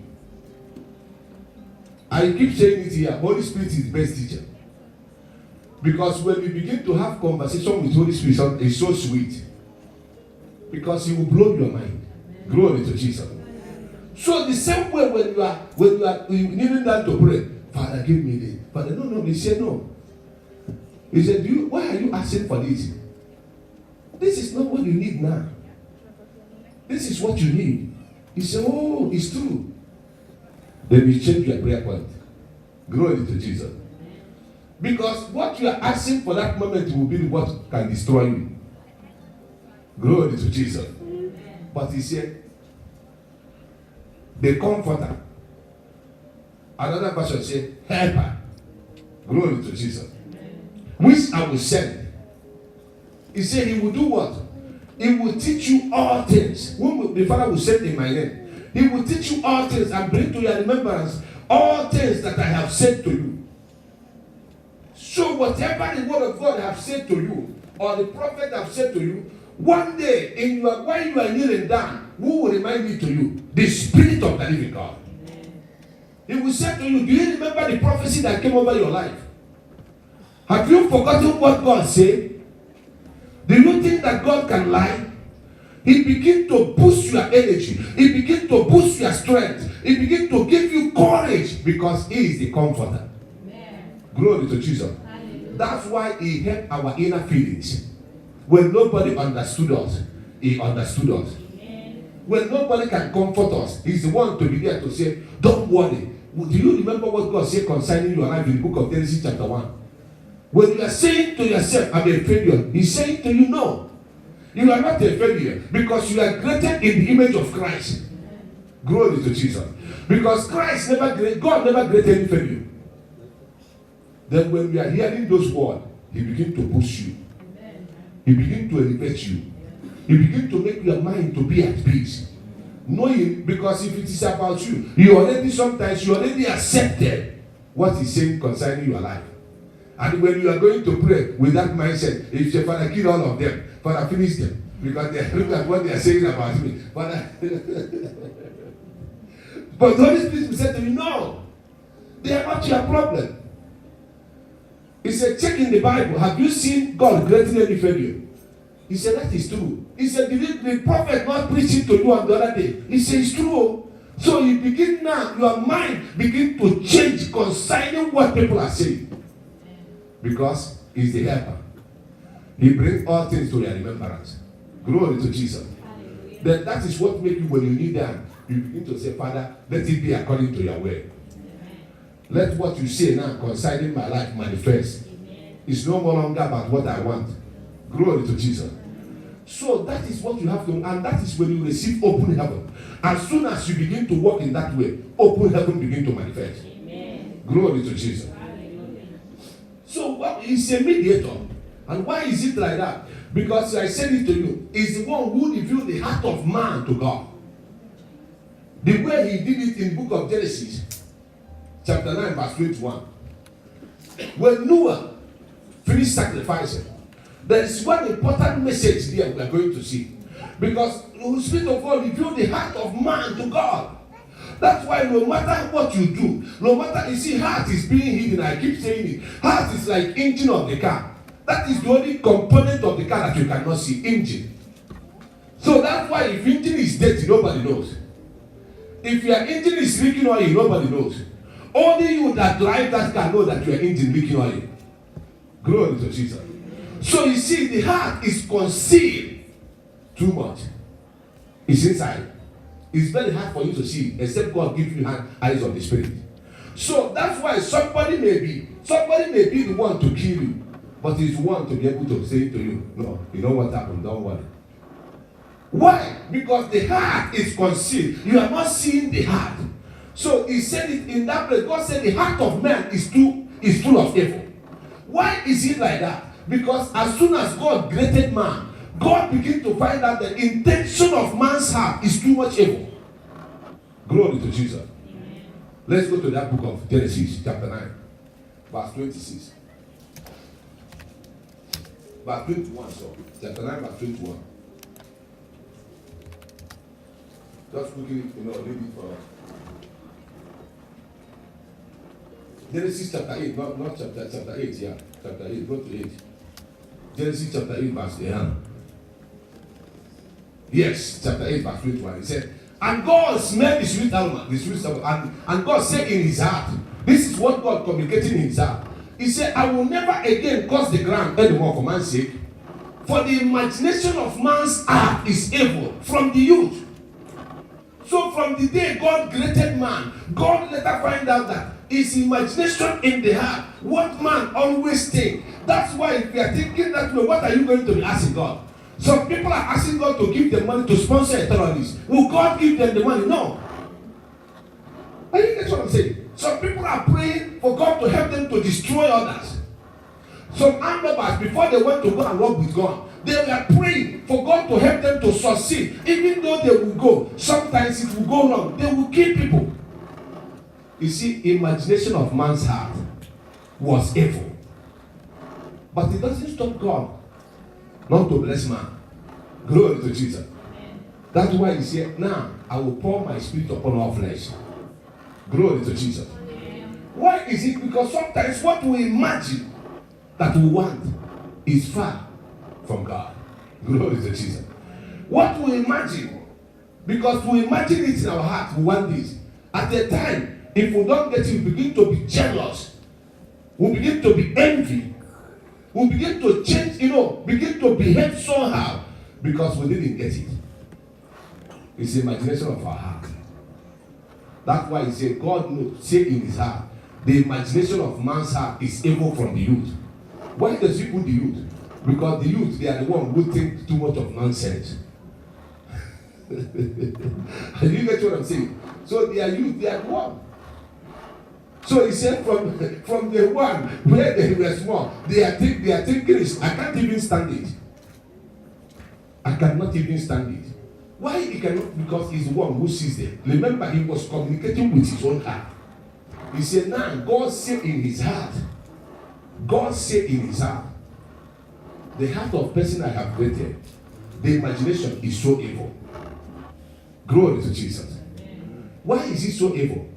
I keep saying it here, Holy Spirit is the best teacher. Because when we begin to have conversation with Holy Spirit, it's so sweet. Because he will blow your mind. Glory to Jesus. So the same way when you are kneeling down to pray, Father, give me this. Father, no. He said no. He said, why are you asking for this? This is not what you need now. This is what you need. He said, oh, it's true. Then we change your prayer point. Glory to Jesus. Because what you are asking for that moment will be what can destroy you. Glory to Jesus. But he said, the Comforter. Another version said, helper. Glory to Jesus. Which I will send. He said he will do what? He will teach you all things. Whom the Father will send in my name. He will teach you all things and bring to your remembrance all things that I have said to you. So whatever the word of God have said to you, or the prophet have said to you, one day while you are kneeling down, who will remind it to you? The Spirit of the living God. He will say to you, do you remember the prophecy that came over your life? Have you forgotten what God said? Do you think that God can lie? He begins to boost your energy. He begins to boost your strength. He begins to give you courage because he is the Comforter. Amen. Glory to Jesus. Hallelujah. That's why he helped our inner feelings. When nobody understood us, he understood us. Amen. When nobody can comfort us, he's the one to be there to say, don't worry. Do you remember what God said concerning your life in the book of Genesis chapter 1? When you are saying to yourself, I'm a failure, he's saying to you, no. You are not a failure because you are created in the image of Christ. Glory to Jesus. Because God never created any failure. Then when we are hearing those words, he begins to push you. He begins to elevate you. He begins to make your mind to be at peace. Knowing, because if it is about you already accepted what he's saying concerning your life. And when you are going to pray with that mindset, if you say, Father, kill all of them, Father, finish them. Because they look at what they are saying about me. Father. But the Holy Spirit will say to you, no, they are not your problem. He said, check in the Bible. Have you seen God creating any failure? He said, that is true. He said, did the prophet not preach it to you on the other day? He said, it's true. So you begin now, your mind begin to change concerning what people are saying. Because he's the helper. He brings all things to their remembrance. Glory to Jesus. Then that is what makes you, when you need them, you begin to say, Father, let it be according to your word. Let what you say now concerning my life manifest. It's no more longer about what I want. Glory to Jesus. So that is what you have to, and that is when you receive open heaven. As soon as you begin to walk in that way, open heaven begin to manifest. Amen. Glory to Jesus. Hallelujah. So he's a mediator. And why is it like that? Because I said it to you, he's the one who revealed the heart of man to God. The way he did it in the book of Genesis, chapter 9, verse 21. When Noah finished sacrificing, there is one important message there we are going to see. Because the Spirit of God revealed the heart of man to God. That's why no matter what you do, no matter, you see, heart is being hidden. I keep saying it. Heart is like engine of the car. That is the only component of the car that you cannot see, engine. So that's why if engine is dirty, nobody knows. If your engine is leaking oil, nobody knows. Only you that drive that car know that your engine leaking oil. Glory to Jesus. So you see, the heart is concealed too much. It's inside. It's very hard for you to see, except God gives you eyes of the Spirit. So that's why somebody may be the one to kill you, but he's one to be able to say to you, no, you know what happened, don't worry. Why? Because the heart is concealed. You are not seeing the heart. So he said it in that place. God said the heart of man is full of evil. Why is it like that? Because as soon as God created man, God began to find out the intention of man's heart is too much evil. Glory to Jesus. Amen. Let's go to that book of Genesis, chapter 9, verse 26. Verse 21, so chapter 9, verse 21. Just quickly, read it for us. Genesis chapter 8, not chapter 8, yeah. Chapter 8, go to 8. Genesis chapter 8, verse 8. Yes, chapter 8, verse 21. He said, and God smelled the sweet aroma, and God said in his heart, this is what God communicated in his heart. He said, I will never again curse the ground anymore for man's sake, for the imagination of man's heart is evil from the youth. So from the day God created man, God later find out that his imagination in the heart, what man always think. That's why if you are thinking that way, what are you going to be asking God? Some people are asking God to give them money to sponsor a terrorist. Will God give them the money? No. Are you getting what I'm saying? Some people are praying for God to help them to destroy others. Some armed robbers, before they went to go and rob with God, they were praying for God to help them to succeed. Even though they will go, sometimes it will go wrong. They will kill people. You see, imagination of man's heart was evil. But it doesn't stop God not to bless man. Glory to Jesus. That's why he said, now I will pour my spirit upon all flesh. Glory to Jesus. Why is it? Because sometimes what we imagine that we want is far from God. Glory to Jesus. What we imagine, because we imagine it in our heart, we want this. At the time, if we don't get it, we begin to be jealous. We begin to be envy. We begin to change, begin to behave somehow because we didn't get it. It's the imagination of our heart. That's why he said, God knows, say in his heart, the imagination of man's heart is evil from the youth. Why does he put the youth? Because the youth, they are the one who think too much of nonsense. Do you get what I'm saying? So they are youth, they are the one. So he said from the one where they were small, they are thinking is, I can't even stand it. I cannot even stand it. Why he cannot? Because he's the one who sees them. Remember, he was communicating with his own heart. He said, now God said in his heart. God said in his heart. The heart of person I have created, the imagination is so evil. Glory to Jesus. Why is it so evil?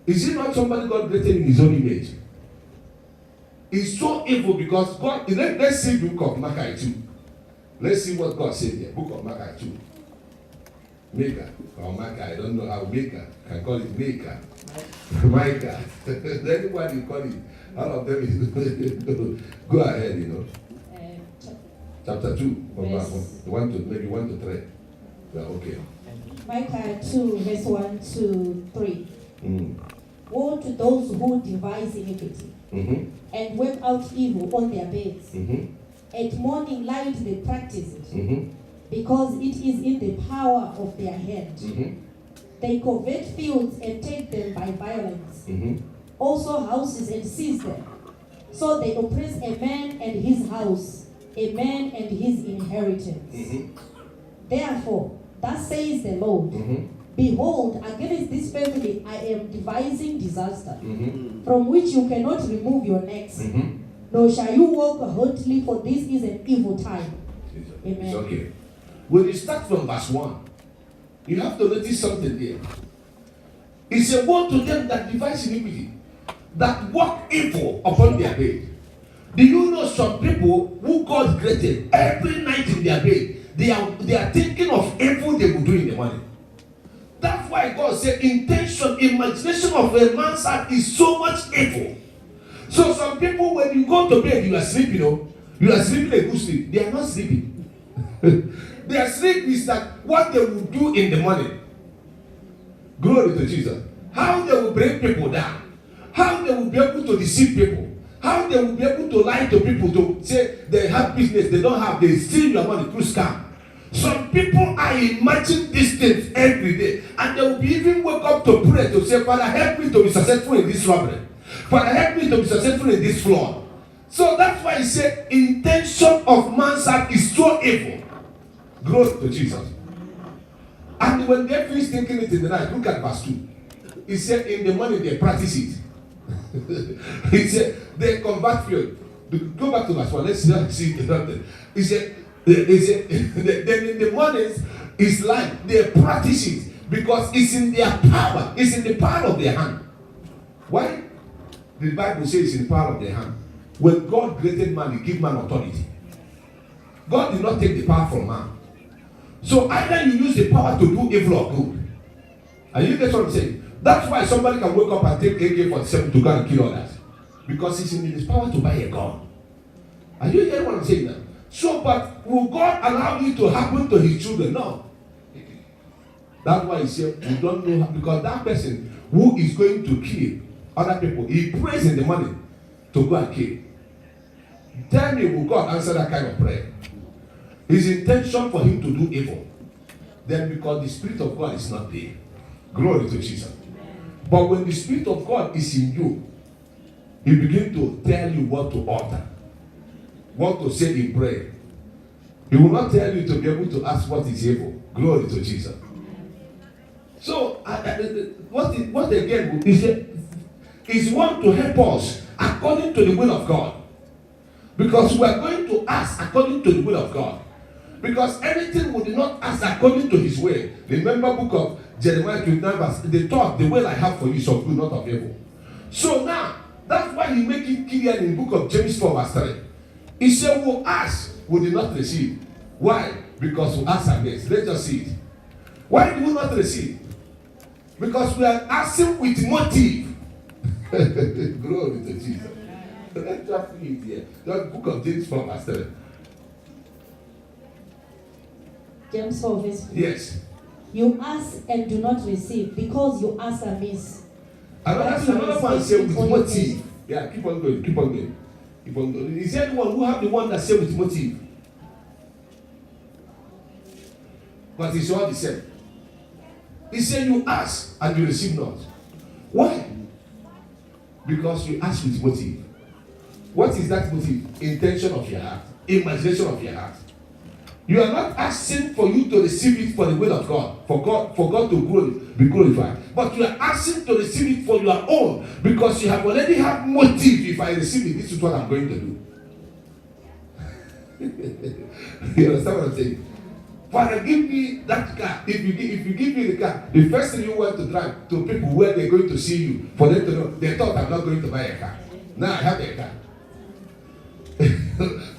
Is it not somebody God created in his own image? It's so evil because God, let's see the book of Malachi 2. Let's see what God said here. Book of Micah 2. Micah or Micah, I don't know how Micah can call it Micah. Micah. Anybody call it, all of them is go ahead, you know. Chapter 2, from 1 to maybe 1 to 3. Yeah, okay. Micah 2, verse 1 to 3. Woe to those who devise iniquity and work out evil on their beds. At morning light they practice it, because it is in the power of their hand. They covet fields and take them by violence, also houses and seize them. So they oppress a man and his house, a man and his inheritance. Therefore, thus says the Lord, behold, against this family I am devising disaster, from which you cannot remove your necks, nor shall you walk hotly, for this is an evil time. Amen. It's okay. When you start from verse 1, you have to notice something here. It's a woe to them that devise iniquity, that work evil upon their bed. Do you know some people who God created every night in their bed, they are thinking of evil they will do in the morning. That's why God said intention, imagination of a man's heart is so much evil. So some people, when you go to bed, you are sleeping, you are sleeping a good sleep. They are not sleeping. Their sleep is that what they will do in the morning. Glory to Jesus. How they will break people down. How they will be able to deceive people. How they will be able to lie to people to say they have business, they don't have, they steal your money through scam. Some people are imagining these things every day, and they will be even wake up to pray to say, Father, help me to be successful in this robbery. Father, help me to be successful in this fraud. So that's why he said, intention of man's heart is so evil. Glory to Jesus. And when they finish thinking it in the night, look at verse 2. He said, in the morning they practice it. He said, they convert fear. Go back to verse 1. Let's see it. He said, then in the mornings, it's like they practice it because it's in their power. It's in the power of their hand. Why? The Bible says it's in the power of their hand. When God created man, he gave man authority. God did not take the power from man. So either you use the power to do evil or good. And you get what I'm saying? That's why somebody can wake up and take AK-47 to go and kill others. Because it's in his power to buy a gun. Are you hearing what I'm saying now? So, but will God allow it to happen to his children? No. That's why he said, we don't know, because that person who is going to kill other people, he prays in the morning to go and kill. Tell me, will God answer that kind of prayer? His intention for him to do evil. Then because the Spirit of God is not there. Glory to Jesus. But when the Spirit of God is in you, he begins to tell you what to utter, what to say in prayer. He will not tell you to be able to ask what is evil. Glory to Jesus. So, what again is one to help us according to the will of God. Because we are going to ask according to the will of God. Because anything we do not ask according to his way. Remember book of Jeremiah 29 verse, the thought, the will I have for you is of good, not of evil. So now, that's why he make it clear in the book of James 4 verse 3. He said, we ask, we did not receive. Why? Because we ask against. Let's just see it. Why do we not receive? Because we are asking with motive. Glory to Jesus. Let's just read here. The book of James 4 verse 3. James 4 verse 3. Yes. You ask and do not receive, because you ask amiss. Another one said with motive. Yeah, keep on going, keep on going. Keep on going. Is there anyone who have the one that said with motive? But it's all the same. He said you ask and you receive not. Why? Because you ask with motive. What is that motive? Intention of your heart. Imagination of your heart. You are not asking for you to receive it for the will of God, for God to be glorified. But you are asking to receive it for your own, because you have already had motive. If I receive it, this is what I'm going to do. You understand what I'm saying? Father, give me that car. If you give me the car, the first thing you want to drive to people where they're going to see you, for them to know, they thought I'm not going to buy a car. Now I have a car.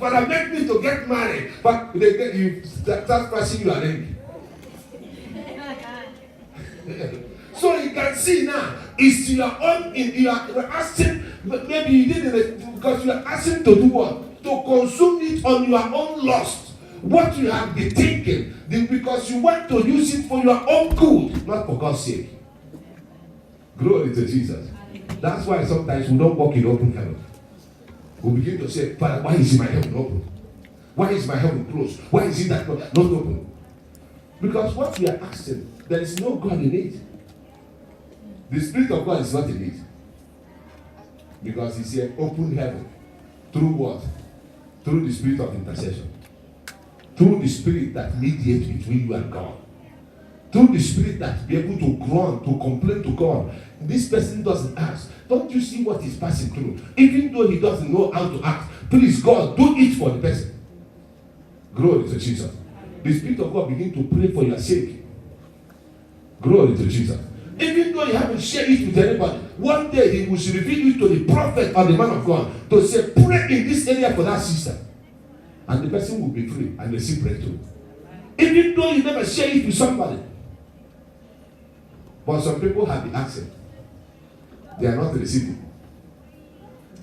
Father, make me to get married. But you start pressing your ring. So you can see now, it's your own, you are asking, maybe you did it because you are asking to do what? To consume it on your own lust. What you have been thinking, because you want to use it for your own good, not for God's sake. Glory to Jesus. That's why sometimes we don't walk in open heaven. We begin to say, Father, why is my heaven open? Why is my heaven closed? Why is it that not open? Because what we are asking, there is no God in it. The Spirit of God is not in it. Because He said, open heaven. Through what? Through the Spirit of intercession. Through the Spirit that mediates between you and God. Through the Spirit that be able to groan, to complain to God. This person doesn't ask. Don't you see what he's passing through? Even though he doesn't know how to act, please, God, do it for the person. Glory to Jesus. The Spirit of God begin to pray for your sake. Glory to Jesus. Even though you haven't shared it with anybody, one day He will reveal it to the prophet or the man of God to say, pray in this area for that sister. And the person will be free and receive breakthrough. Even though you never share it with somebody. But some people have been asking. They are not receiving.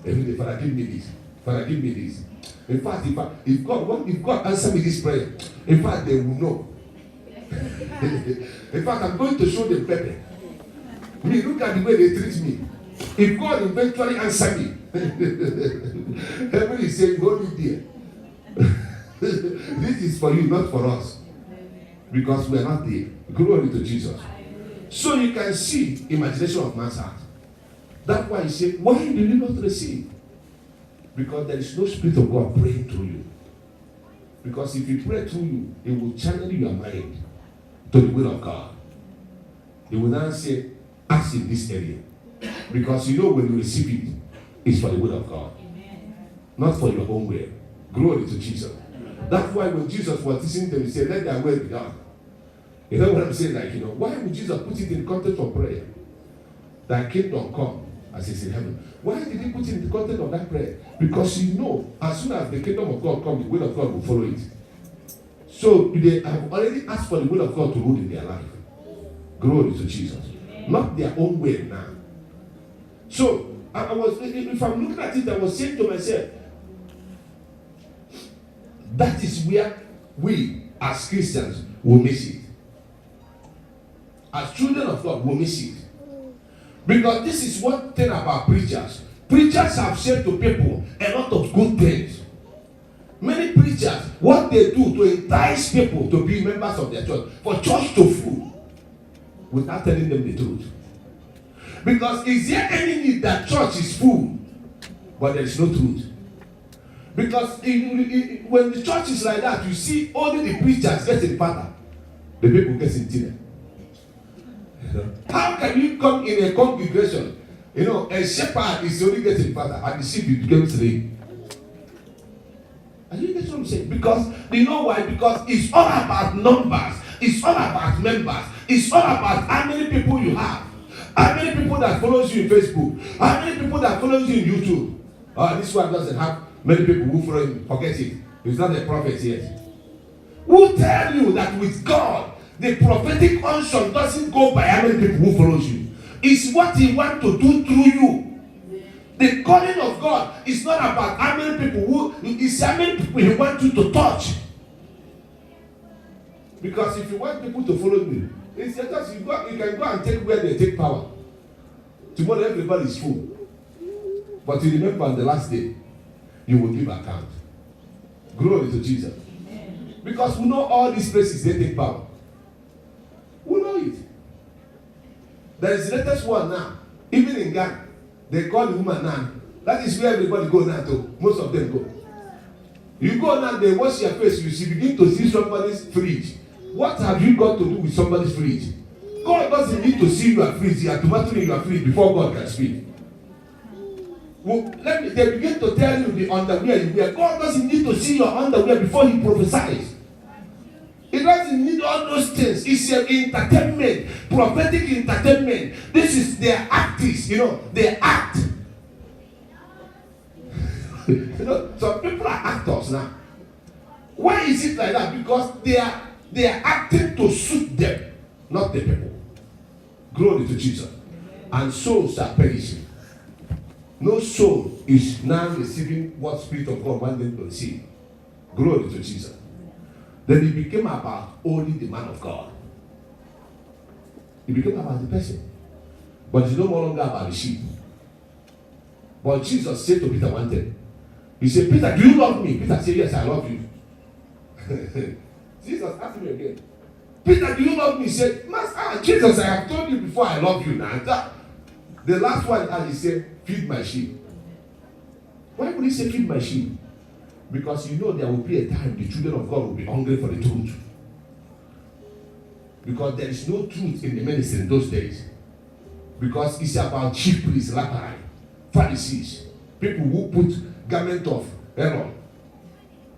Every day, Father, give me this. Father, give me this. In fact, if God answer me this prayer, in fact, they will know. In fact, I'm going to show them pepper. Me, look at the way they treat me. If God eventually answer me, heaven is saying, go in there. This is for you, not for us. Because we are not there. Glory to Jesus. So you can see imagination of man's heart. That's why He said, why do you not receive? Because there is no Spirit of God praying through you. Because if He pray through you, He will channel your mind to the will of God. He will now say, ask in this area. Because you know when you receive it, it's for the will of God. Amen. Not for your own will. Glory to Jesus. That's why when Jesus was teaching them, He said, let their will be done. You know what I'm saying? Like, why would Jesus put it in the context of prayer? Thy kingdom come as it's in heaven. Why did He put it in the context of that prayer? Because as soon as the kingdom of God comes, the will of God will follow it. So they have already asked for the will of God to rule in their life. Glory to Jesus. Not their own way now. So if I'm looking at it, I was saying to myself, that is where we as Christians will miss it. As children of God will miss it. Because this is one thing about preachers. Preachers have said to people a lot of good things. Many preachers, what they do to entice people to be members of their church, for church to fool, without telling them the truth. Because is there any need that church is full, but there is no truth? Because when the church is like that, you see only the preachers getting fatter, the people getting thinner. How can you come in a congregation? A shepherd is only getting fatter, and the sheep becomes lame. Are you getting what I'm saying? Because you know why? Because it's all about numbers. It's all about members. It's all about how many people you have. How many people that follows you in Facebook? How many people that follows you in YouTube? This one doesn't have many people who follow him. Forget it. He's not a prophet yet. Who tell you that with God, the prophetic unction doesn't go by how many people who follows you? It's what He wants to do through you. The calling of God is not about how many people it's how many people He wants you to touch. Because if you want people to follow me, it's just you can go and take where they take power. Tomorrow everybody is full. But you remember on the last day, you will give account. Glory to Jesus. Amen. Because we know all these places they take power. We know it. There is the latest one now. Even in Ghana, they call the woman now. That is where everybody go now too. Most of them go. You go now, they wash your face, you begin to see somebody's fridge. What have you got to do with somebody's fridge? God doesn't need to see your fridge. You are automatically in your fridge before God can speak. Well, they begin to tell you the underwear you wear. God doesn't need to see your underwear before He prophesies. He doesn't need all those things. It's an entertainment, prophetic entertainment. This is their actors, they act. You know, some people are actors now. Why is it like that? Because they are acting to suit them, not the people. Glory to Jesus. And souls are perishing. No soul is now receiving what Spirit of God wants them to receive. Glory to Jesus. Then it became about only the man of God. It became about the person. But it's no longer about the sheep. But Jesus said to Peter one thing. He said, Peter, do you love me? Peter said, yes, I love you. Jesus asked me again, Peter, do you love me? He said, Master, Jesus, I have told you before I love you now. The last one, as he said, feed my sheep. Why would he say feed my sheep? Because you know there will be a time the children of God will be hungry for the truth. Because there is no truth in the ministry in those days. Because it's about chief priests, Rabbi, Pharisees, people who put garment of Aaron.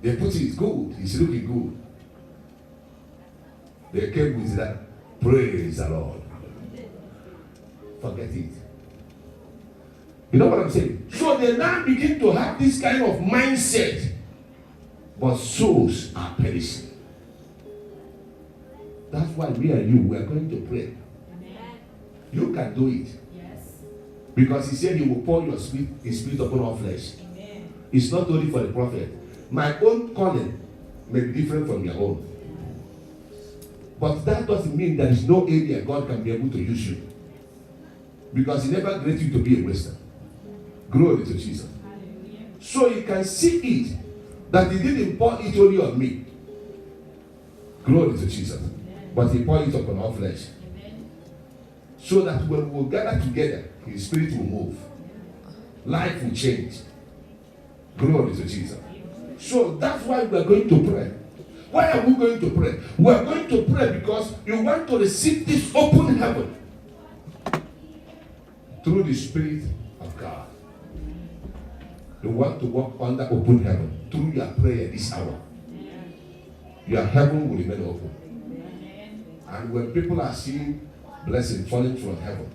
They put it good, it's looking good. They came with that, praise the Lord. Forget it. You know what I'm saying? So they now begin to have this kind of mindset. But souls are perishing. That's why we are going to pray. Amen. You can do it. Yes. Because he said he will pour his spirit upon all flesh. Amen. It's not only for the prophet. My own calling may be different from your own. But that doesn't mean there is no area God can be able to use you. Because he never created you to be a waster. Glory to Jesus. Hallelujah. So you can see it that he didn't pour it only on me. Glory to Jesus. Amen. But he poured it upon all flesh. Amen. So that when we gather together, his spirit will move. Life will change. Glory to Jesus. So that's why we are going to pray. Why are we going to pray? We are going to pray because you want to receive this open heaven through the Spirit of God. You want to walk under open heaven through your prayer this hour. Your heaven will remain open. And when people are seeing blessing falling from heaven,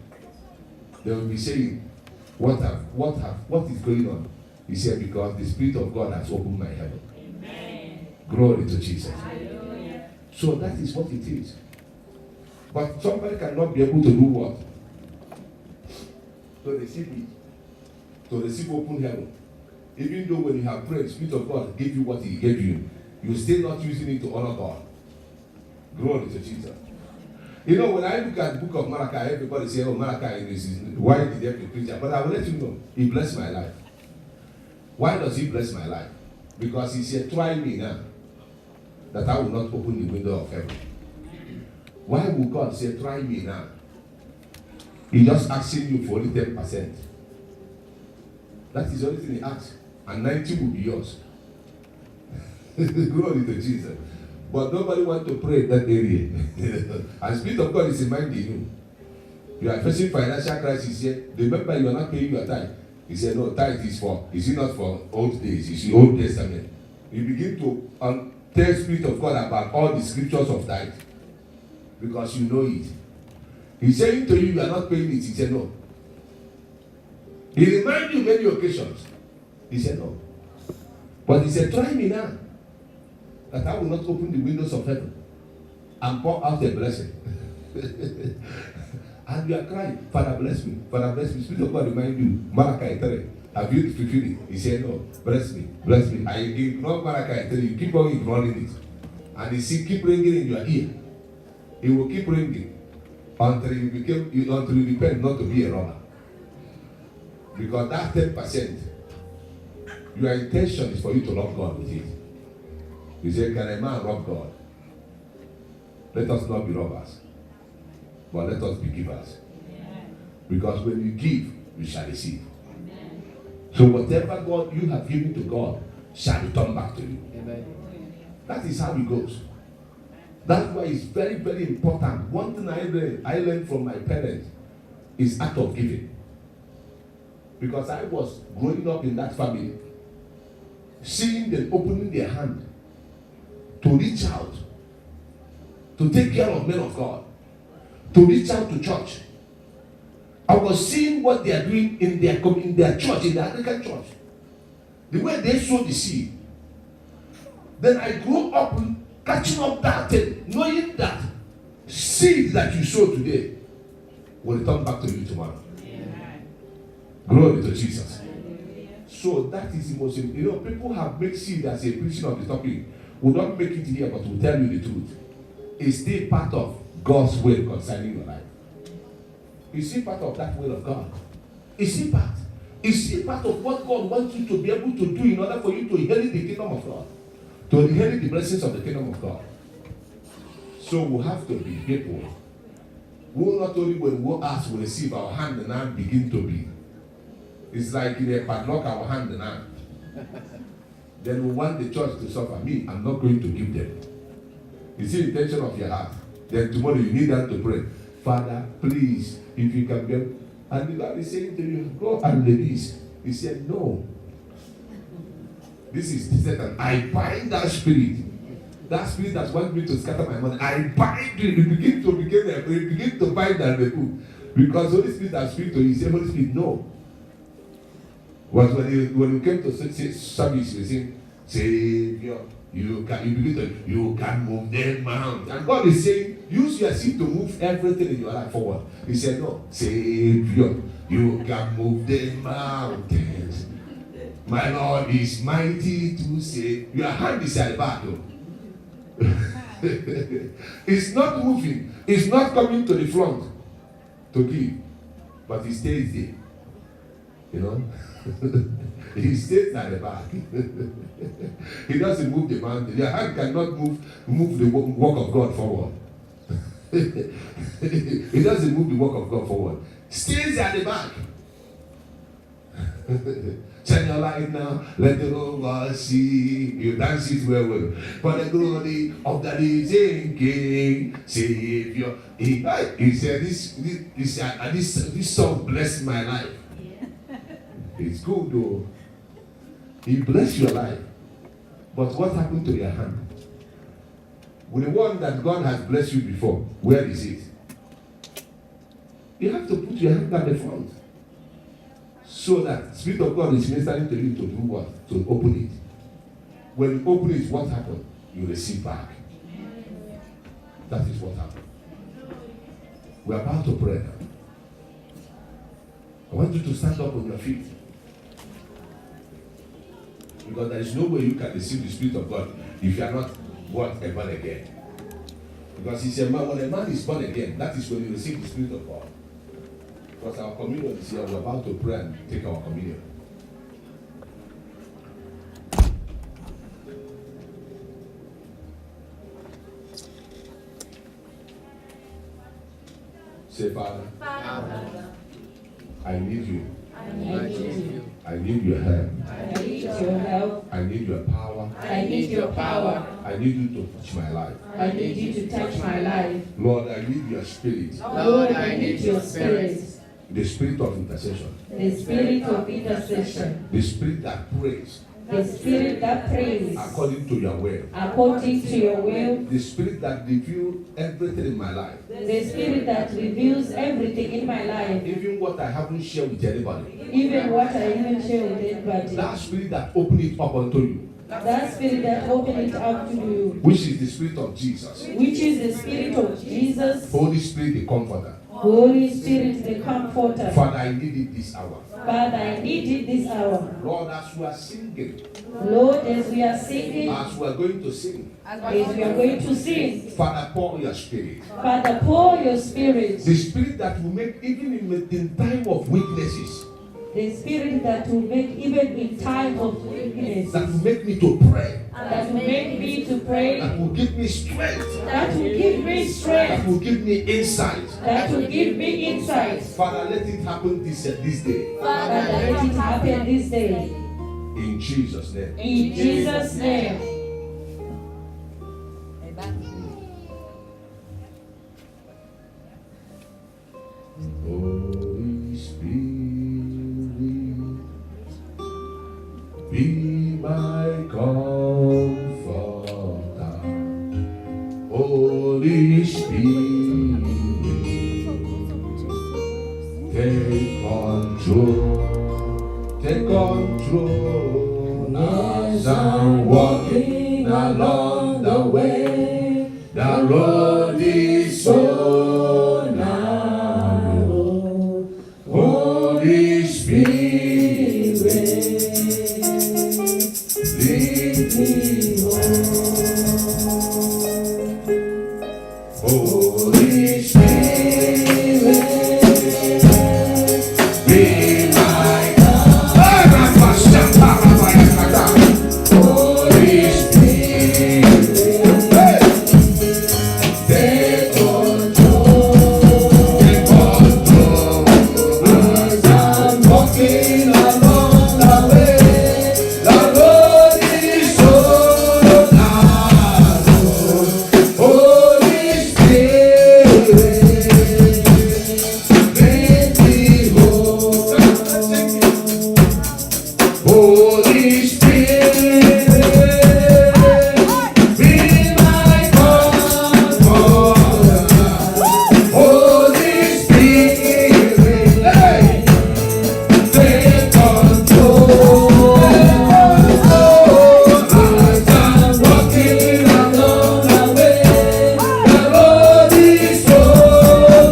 they will be saying, what is going on? He said, because the Spirit of God has opened my heaven. Amen. Glory to Jesus. Hallelujah. So that is what it is. But somebody cannot be able to do what? To receive it. To receive open heaven. Even though when you have prayed, the Spirit of God gave you what he gave you, you're still not using it to honor God. Glory to Jesus. You know, when I look at the book of Malachi, everybody say, oh, Malachi is why did he have to preach? But I will let you know, he blessed my life. Why does he bless my life? Because he said, try me now, that I will not open the window of heaven. Why would God say, try me now? He just asking you for only 10%. That is the only thing he asks. And 90 will be yours. Glory to Jesus. But nobody wants to pray in that area. And Spirit of God is reminding you. You are facing financial crisis here. Remember, you are not paying your tithe. He said, no, tithe is not for old days, it's the Old Testament. You begin to tell Spirit of God about all the scriptures of tithe. Because you know it. He's saying to you, you are not paying it. He said, no. He reminded you many occasions. He said, no. But he said, try me now, that I will not open the windows of heaven and pour out a blessing. And you are crying, Father bless me, Father bless me. Spirit of God remind you, Malachi 3, have you fulfilled it? He said, no, bless me, bless me. I ignore Malachi 3, you keep on ignoring it. And he see, keep ringing in your ear. He will keep ringing until you repent not to be a robber. Because that 10%, your intention is for you to love God with it. You say, can a man rob God? Let us not be robbers, but let us be givers. Amen. Because when you give, you shall receive. Amen. So whatever God you have given to God shall return back to you. Amen. That is how it goes. That's why it's very, very important. One thing I learned from my parents is act of giving. Because I was growing up in that family, seeing them opening their hand to reach out, to take care of men of God, to reach out to church. I was seeing what they are doing in their church, in the Anglican church. the way they sow the seed. Then I grew up catching up that thing, knowing that seed that you sow today will return back to you tomorrow. Glory to Jesus. So that is the most, people have made seed as a preaching of the topic. Will not make it here, but will tell you the truth. It's still part of God's will concerning your life. It's still part of that will of God. It's still part. It's still part of what God wants you to be able to do in order for you to inherit the kingdom of God. To inherit the blessings of the kingdom of God. So we have to be people who not only when we ask, we receive, our hand and arm begin to be. It's like in a padlock our hand and arm. Then we want the church to suffer. Me, I'm not going to give them. You see the intention of your heart. Then tomorrow you need them to pray. Father, please, if you can get. And the God is saying to you, go and release. He said, no. This is Satan. I bind that spirit. That spirit that wants me to scatter my money. I bind it. You begin to bind and remove. Because Holy Spirit has speak to you. He said, Holy Spirit, no. But when you came to service, you say, Savior, you can move them mountains. And God is saying, use your seed to move everything in your life forward. He said, no, Savior, you can move the mountains. My Lord is mighty to save. Your hand is at the back. It's not moving. It's not coming to the front to give. But he stays there. He stays at the back. He doesn't move the mountain. Your hand cannot move the work of God forward. He doesn't move the work of God forward. Stays at the back. Turn your light now, let the Lord see. You dance it well. For the glory of the risen King, Savior. He said, this song blessed my life. It's good though. He blessed your life. But what happened to your hand? With the one that God has blessed you before, where is it? You have to put your hand at the front. So that Spirit of God is ministering to you to do what? To open it. When you open it, what happened? You receive back. That is what happened. We are about to pray now. I want you to stand up on your feet. Because there is no way you can receive the Spirit of God if you are not born again. Because he said, when a man is born again, that is when you receive the Spirit of God. Because our communion is here, we're about to pray and take our communion. Say, Father, I need you. I need your help. I need your power. I need your power. I need you to touch my life. I need you to touch my life. Lord, I need your spirit. Lord, I need your spirit. The spirit of intercession. The spirit of intercession. The spirit that prays. The spirit that prays according to your will. According to your will. The spirit that reveals everything in my life. The spirit that reveals everything in my life. Even what I haven't shared with anybody. Even what I haven't shared with anybody. That spirit that opened it up unto you. That spirit that opened it up to you. Which is the spirit of Jesus. Which is the spirit of Jesus. Holy Spirit, the comforter. Holy Spirit, the comforter. Father, I need it this hour. Father, I need it this hour. Lord, as we are singing. Lord, as we are singing. As we are going to sing. As we are going to sing. Father, pour your spirit. Father, pour your spirit. The spirit that will make even in time of weaknesses. The spirit that will make even in time of weakness. That will make me to pray. That will make me to pray. That will give me strength. That will give me strength. That will give me insight. That will give me insight. Father, let it happen this day. Father, let it happen this day. In Jesus' name. In Jesus' name. Holy Spirit, be my comforter. Holy Spirit, take control As I'm walking along the way, the road is so narrow. Holy Spirit, lead me home. Holy Spirit, be my Holy Spirit, take control as I'm walking along the way. The road is so narrow. Holy Spirit, lead me home. Holy Spirit, be my comforter. Holy Spirit, take control as I'm walking along the way. The road is so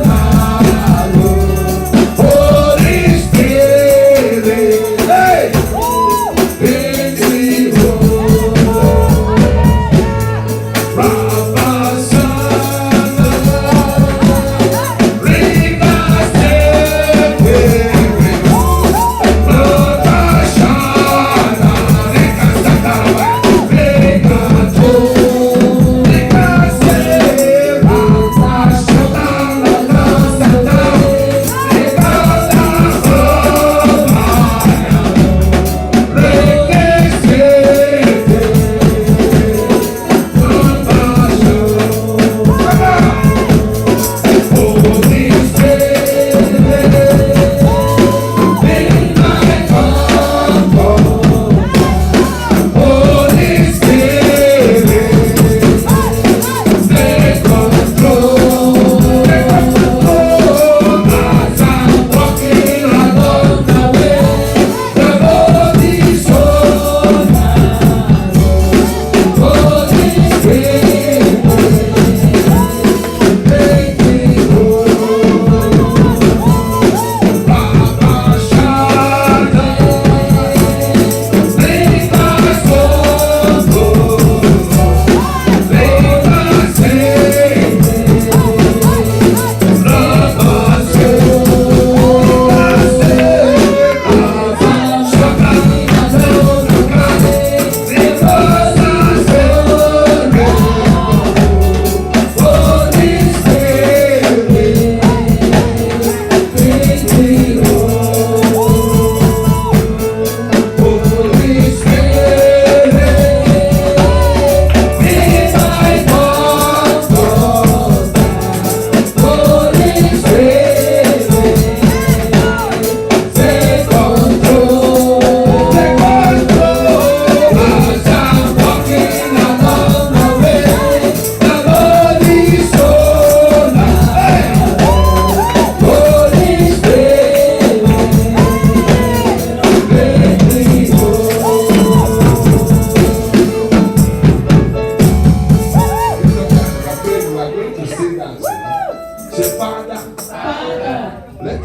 narrow. Holy Spirit, lead me home. Rabasana, Ribasete, Rabashana, Rekasataba, Rekato, Rekase, Rabashana, Rekasata,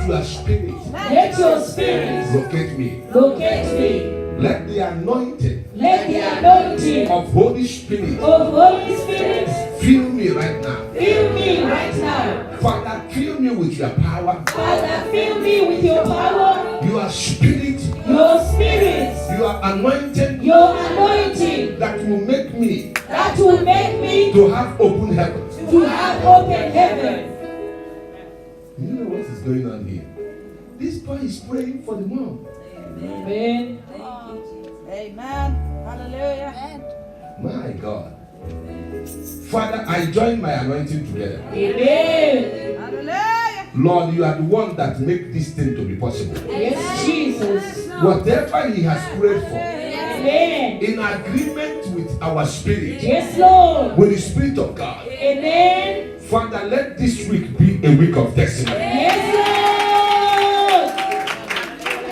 Let your spirit locate me. locate me. Let the anointing of Holy Spirit fill me right now. Fill me right now. Father, fill me with your power. Father, fill me with your power. Your spirit. Your spirit. Your anointing. Your anointing. That will make me. That will make me to have open heaven. To have open heaven. You know what is going on here? This boy is praying for the mom. Amen. Amen. Hallelujah. My God. Father, I join my anointing together. Amen. Hallelujah. Lord, you are the one that make this thing to be possible. Yes, Jesus. Whatever he has prayed for, Amen. in agreement with our spirit, Yes, Lord. with the Spirit of God. Amen. Father, let this week be a week of testimony. Yes, Lord.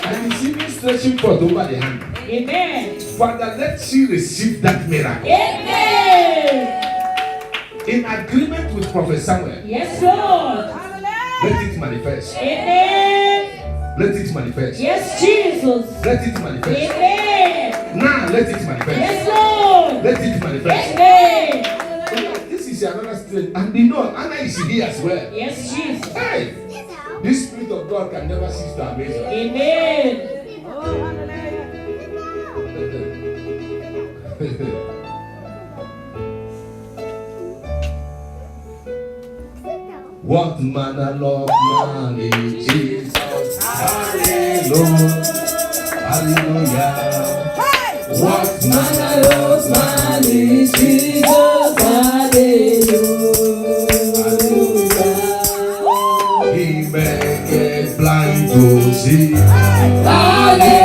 And it's even stretching forth over the hand. Amen. Father, let she receive that miracle. Amen. In agreement with Prophet Samuel. Yes, Lord. Let it manifest. Amen. Let it manifest. Yes, Jesus. Let it manifest. Amen. Now let it manifest. Yes, Lord. Let it manifest. Amen. This is another strength. And you know, Anna is here as well. Yes, Jesus. Hey! This Spirit of God can never cease to amaze us. Amen. What manner of man is Jesus? Hallelujah. Hallelujah. What manner of man is Jesus? Hallelujah. He maketh blind to see. Hallelujah.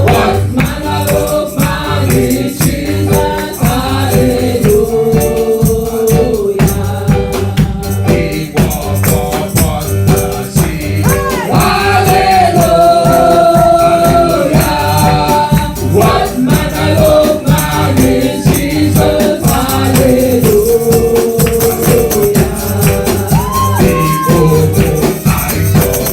What manner of man is Jesus? Hallelujah. He walked upon the sea. Hallelujah. What manner of man is Jesus? Hallelujah. He opened eyes of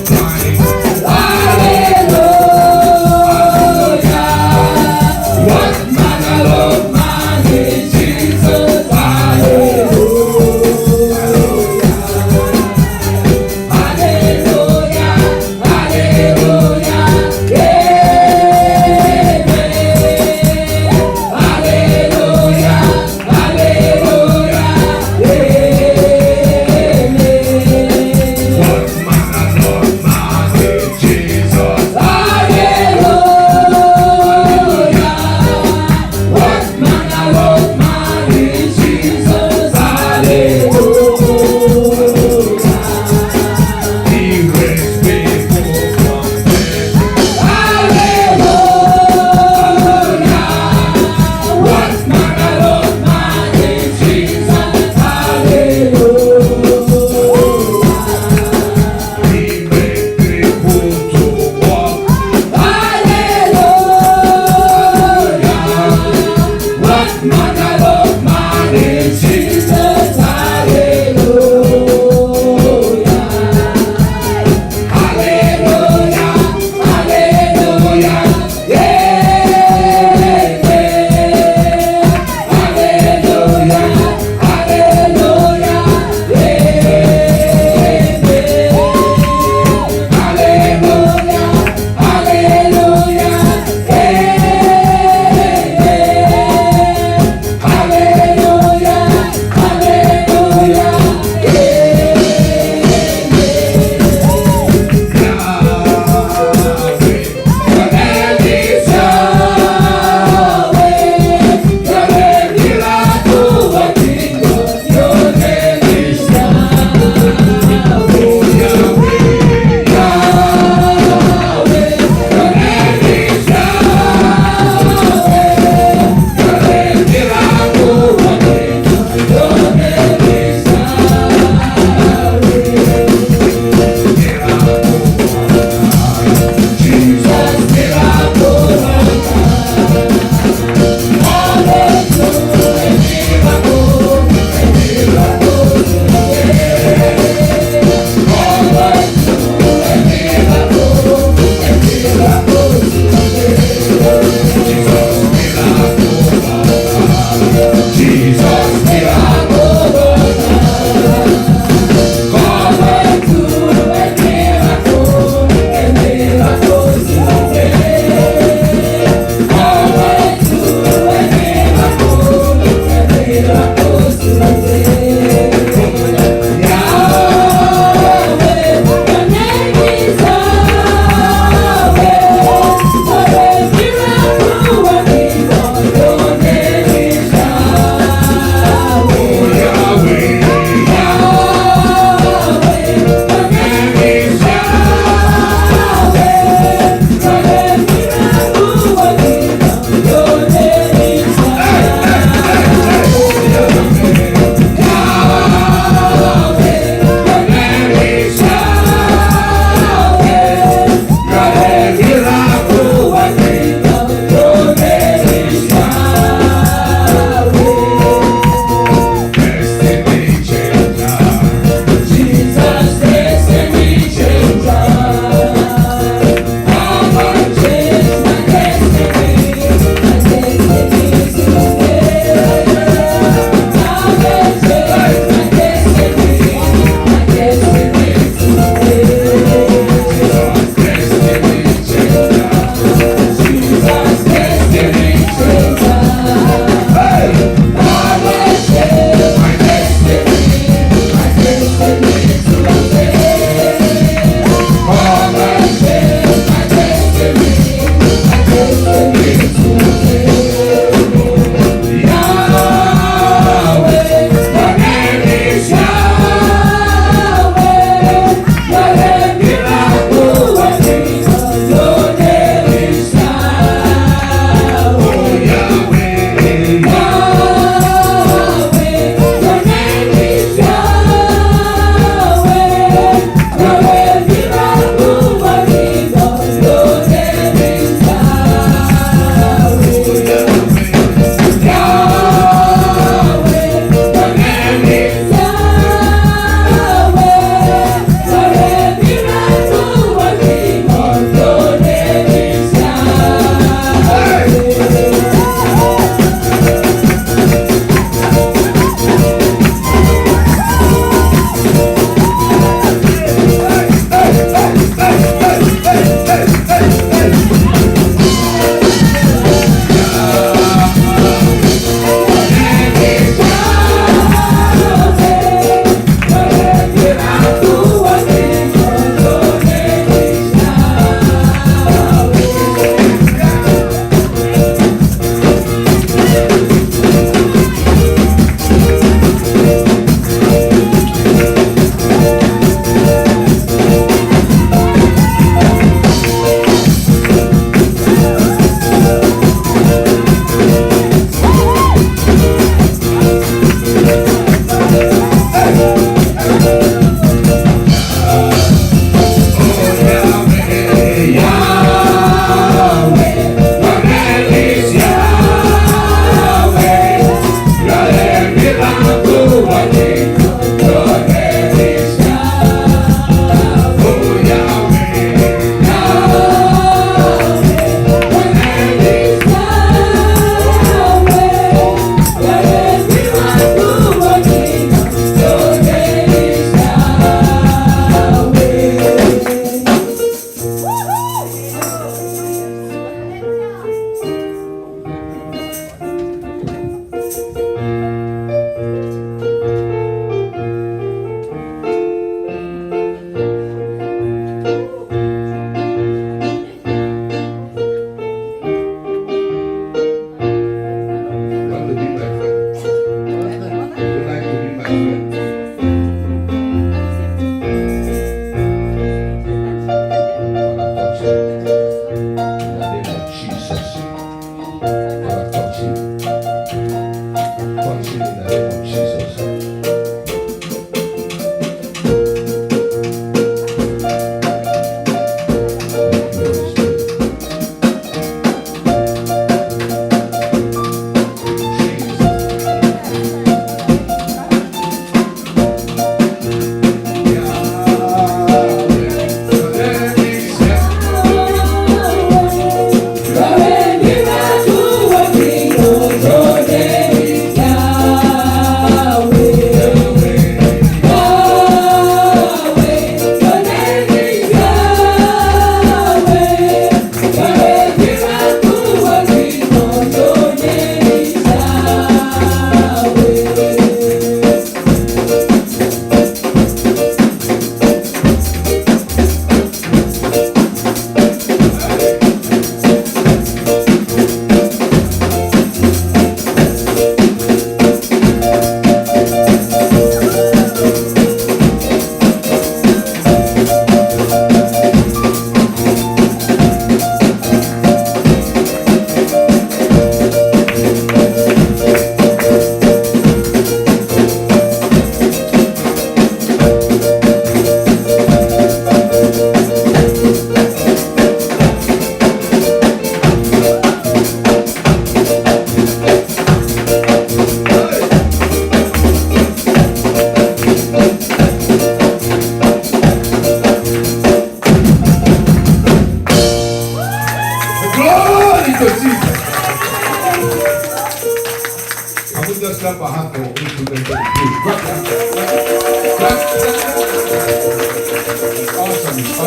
It's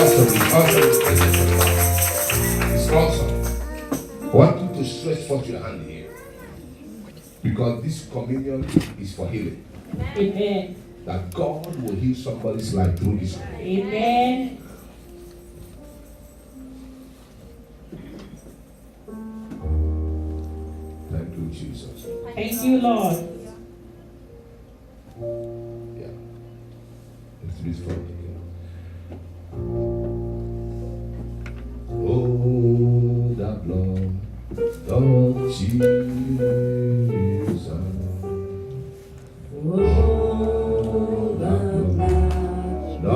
awesome. I want you to stretch forth your hand here. Because this communion is for healing. Amen. That God will heal somebody's life through this. Amen. Thank you, Jesus. Thank you, Lord. Yeah. Let's be strong again. Oh, the blood of Jesus. Oh, the blood of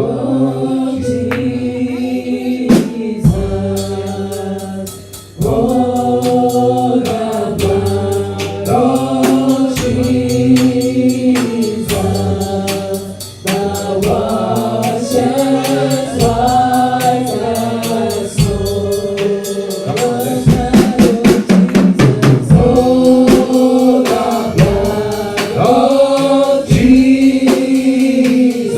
Jesus. Oh, the blood of Jesus. That washes white as snow. Come on, let's sing. Oh, the blood of Jesus.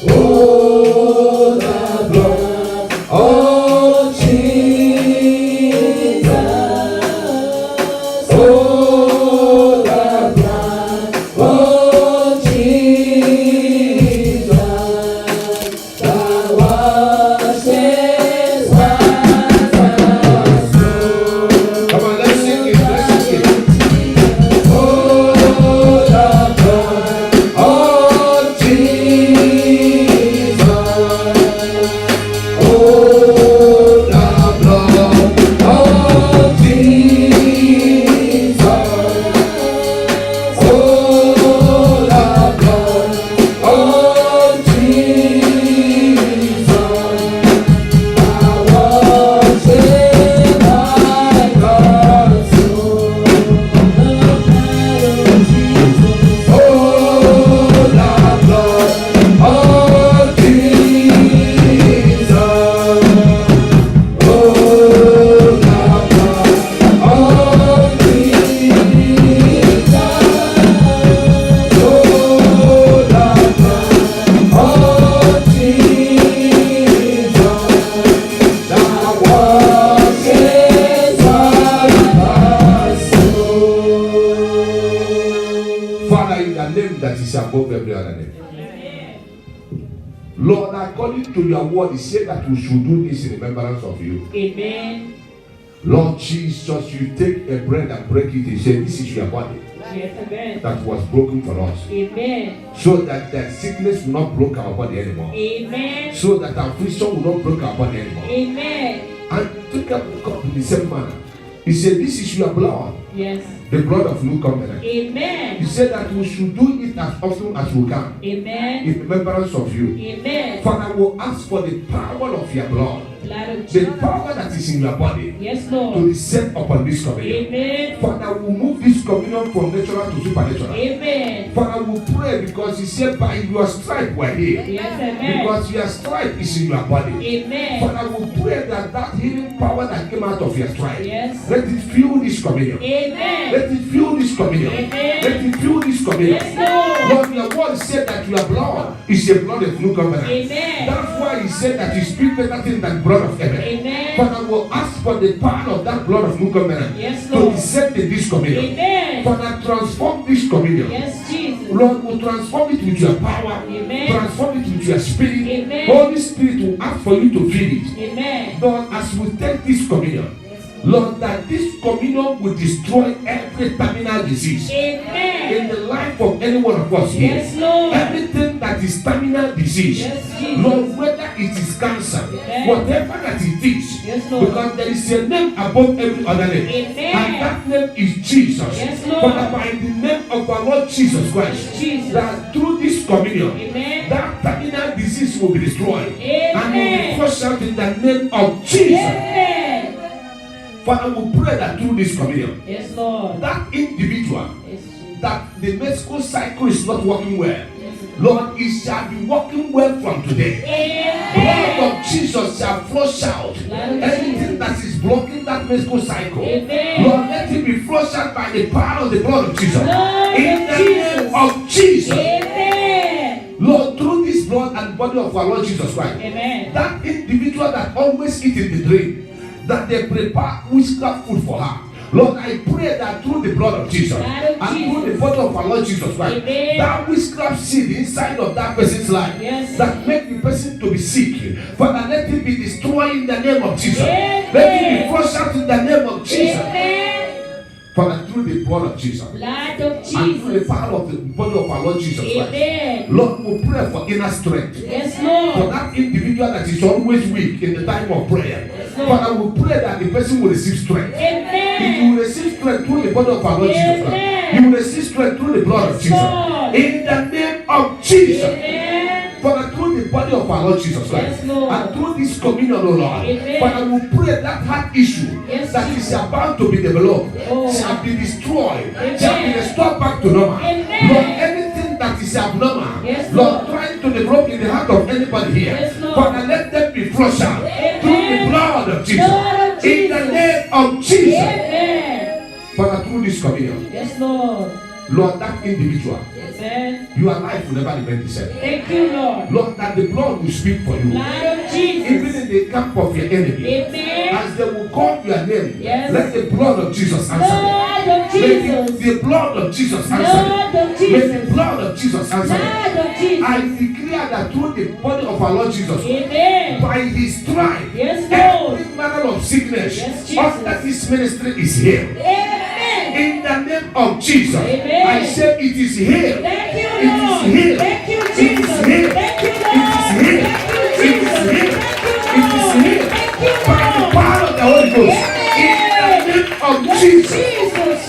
Oh, the blood of Jesus. Oh, the blood of Jesus. That washes white as snow. Come on, let's sing it, let's sing it. Oh, the blood of Jesus. Oh, the blood of Jesus. Oh, the blood of Jesus. That washes white as snow. Oh, the blood of Jesus. Oh, the blood of Jesus. Oh, the blood of Jesus. That washes white as snow. Father, in the name that is above every other name. Lord, according to your word, you say that we should do this in remembrance of you. Amen. Lord Jesus, you take a bread and break it and say, this is your body Yes, amen. that was broken for us. Amen. So that the sickness will not break our body anymore. Amen. So that affliction will not break our body anymore. Amen. And take up the cup in the same manner. He said, this is your blood, Yes. the blood of new covenant. He Amen. said that we should do it as often as we can Amen. in remembrance of you. Amen. Father, we'll ask for the power of your blood, Blood of the Jesus. power that is in your body, Yes, to Lord. descend upon this communion. Amen. Father, we'll move this communion from natural to supernatural. Amen. Father, we'll pray because he said, by your stripe we're here. Yes, amen. Because your stripe is in your body. Amen. Father, we'll pray that that healing power that came out of your stripe, Yes. let it fuel this communion. Amen. Let it fuel this communion. Amen. Let it fuel this communion. Yes, Lord. Lord, your word said that your blood is a blood of new covenant. Amen. That's why he said that you speak better things than blood of Abel. Amen. Father, we'll ask for the power of that blood of new covenant Yes, to Lord. descend in this communion. Amen. Father, transform this communion. Yes, Jesus. Lord, will transform it with your power. Amen. Transform it with your spirit. Amen. Holy Spirit will ask for you to feed it. Amen. Lord, as we take this communion, Lord, that this communion will destroy every terminal disease Amen. in the life of any one of us here. Yes, Lord. Everything that is terminal disease, Yes, Jesus. Lord, whether it is cancer, Amen. whatever that it is, Yes, Lord. because there is a name above every other name, Amen. and that name is Jesus. Yes, Lord. Father, by the name of our Lord Jesus Christ, Jesus. that through this communion, Amen. that terminal disease will be destroyed, and will be Amen. flushed out in the name of Jesus. Amen. Father, we pray that through this communion, Yes, Lord. that individual, Yes, Jesus. that the menstrual cycle is not working well, Yes, Lord, it shall be working well from today. Blood Amen. of Jesus shall flush out Blood of anything Jesus. that is blocking that menstrual cycle. Amen. Lord, let it be flushed out by the power of the blood of Jesus. Blood In of the Jesus. name of Jesus. Amen. Lord, through this blood and body of our Lord Jesus Christ. Amen. That individual that always eat in the dream, that they prepare witchcraft food for her. Lord, I pray that through the blood of Jesus and through the body of our Lord Jesus Christ, Amen. that witchcraft seed inside of that person's life, Yes. that make the person to be sick, Father, let it be destroyed in the name of Jesus. Amen. Let it be flushed out in the name of Jesus. Amen. Father, through the blood of Jesus Blood of and through the Jesus. power of the body of our Lord Jesus Christ, Amen. Lord, we pray for inner strength. Yes, For Lord. that individual that is always weak in the time of prayer, Lord. Father, we pray that the person will receive strength. If you Amen. will receive strength through the body of our Lord Jesus Christ, Amen. you will receive strength through the blood of Yes, Jesus. Lord. In the name of Jesus. Amen. Father, through the body of our Lord Jesus Christ, Yes, Lord. and through this communion, O Lord, Amen. Father, we pray that heart issue Yes, that is Jesus. about to be developed Oh. shall be destroyed, Amen. shall be restored back to normal. Amen. Lord, anything that is abnormal, Yes, Lord, Lord. trying to develop in the heart of anybody here, Yes, Lord. Father, let them be flushed out Amen. through the blood of Jesus. Blood of In the Jesus. name of Jesus. Amen. Father, through this communion, Yes, Lord. Lord, that individual, Amen. your life will never remain the same. Thank you, Lord. Lord, that the blood will speak for you. Blood of Even Jesus. in the camp of your enemy, Amen. as they will call your name, Yes. let the blood of Jesus answer them. Blood of Let Jesus. the blood of Jesus answer them. Blood of Let Jesus. the blood of Jesus answer them. Blood of Jesus. I declare that through the body of our Lord Jesus, Amen. by his stripe, Yes, Lord. every manner of sickness Yes, Jesus. under this ministry is healed. Amen. In the name of Jesus, Amen. I say it is healed. Thank you, It is Lord. healed. Thank you, It is Jesus. healed. Thank you, It is Lord. healed. Thank you, It is Jesus. healed. Thank you, It is Lord. healed. Thank you, By the Lord. power of the Holy Ghost. In the name of Yes, Jesus. Jesus.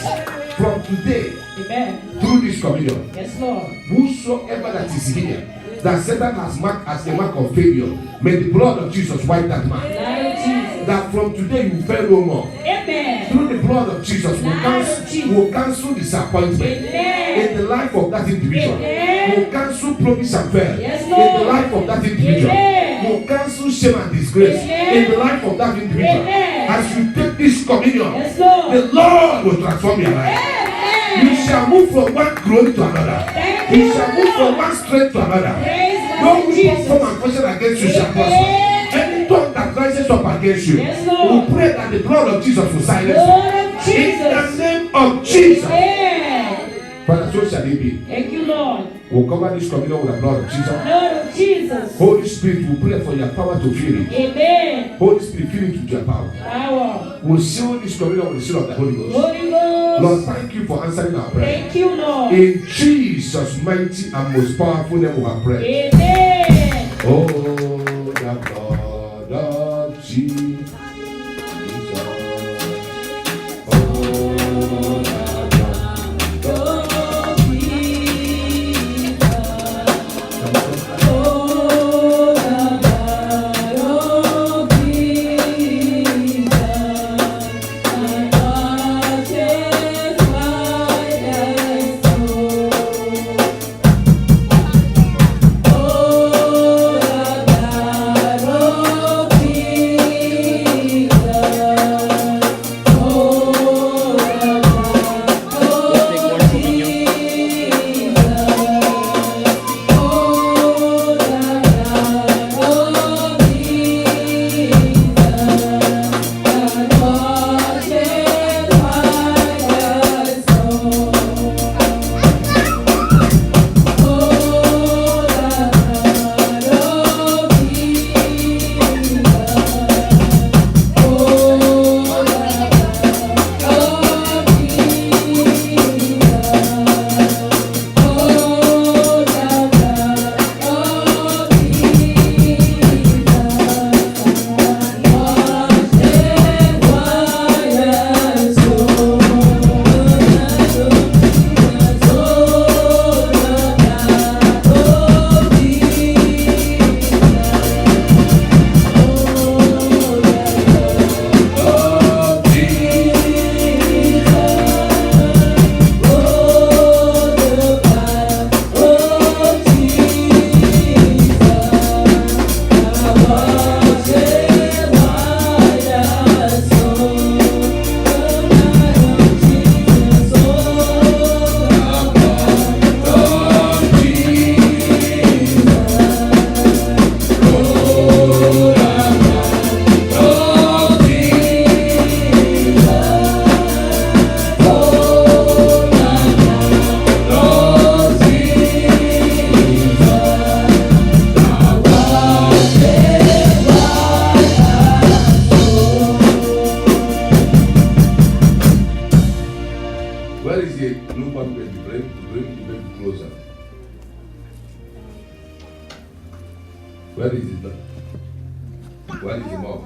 From today, Amen. through this communion, Yes, Lord. whosoever that is here, that Satan has marked as a mark of failure, may the blood of Jesus wipe that mark. Blood of Jesus. That from today you fail no more. Amen. Through the blood of Jesus, Blood of Jesus. we'll cancel disappointment Amen. in the life of that individual. Amen. We'll cancel promise and fail Yes, in Lord. the life of that individual. Amen. We'll cancel shame and disgrace Amen. in the life of that individual. Amen. As you take this communion, Yes, Lord. the Lord will transform your life. Amen. You shall move from one glory to another. Thank You you, shall move from Lord. one strength to another. Praise No my weapon Jesus. formed and fashioned against you shall Amen. prosper. Any tongue that rises up against you, Yes, Lord. we pray that the blood of Jesus will silence it. Blood of In Jesus. the name of Jesus. Amen. Father, so shall it be. Thank you, Lord. We'll cover this communion with the blood of Jesus. Blood of Jesus. Holy Spirit, we pray for your power to fill it. Amen. Holy Spirit, fill it with your power. Power. We'll seal this communion with the seal of the Holy Ghost. Holy Ghost. Lord, thank you for answering our prayer. Thank you, Lord. In Jesus' mighty and most powerful name we have prayed. Amen. Oh, the blood of Jesus. Oh, the blood of Oh Where is the lukewarm baby? Bring the baby closer. Where is it? Where is the mom?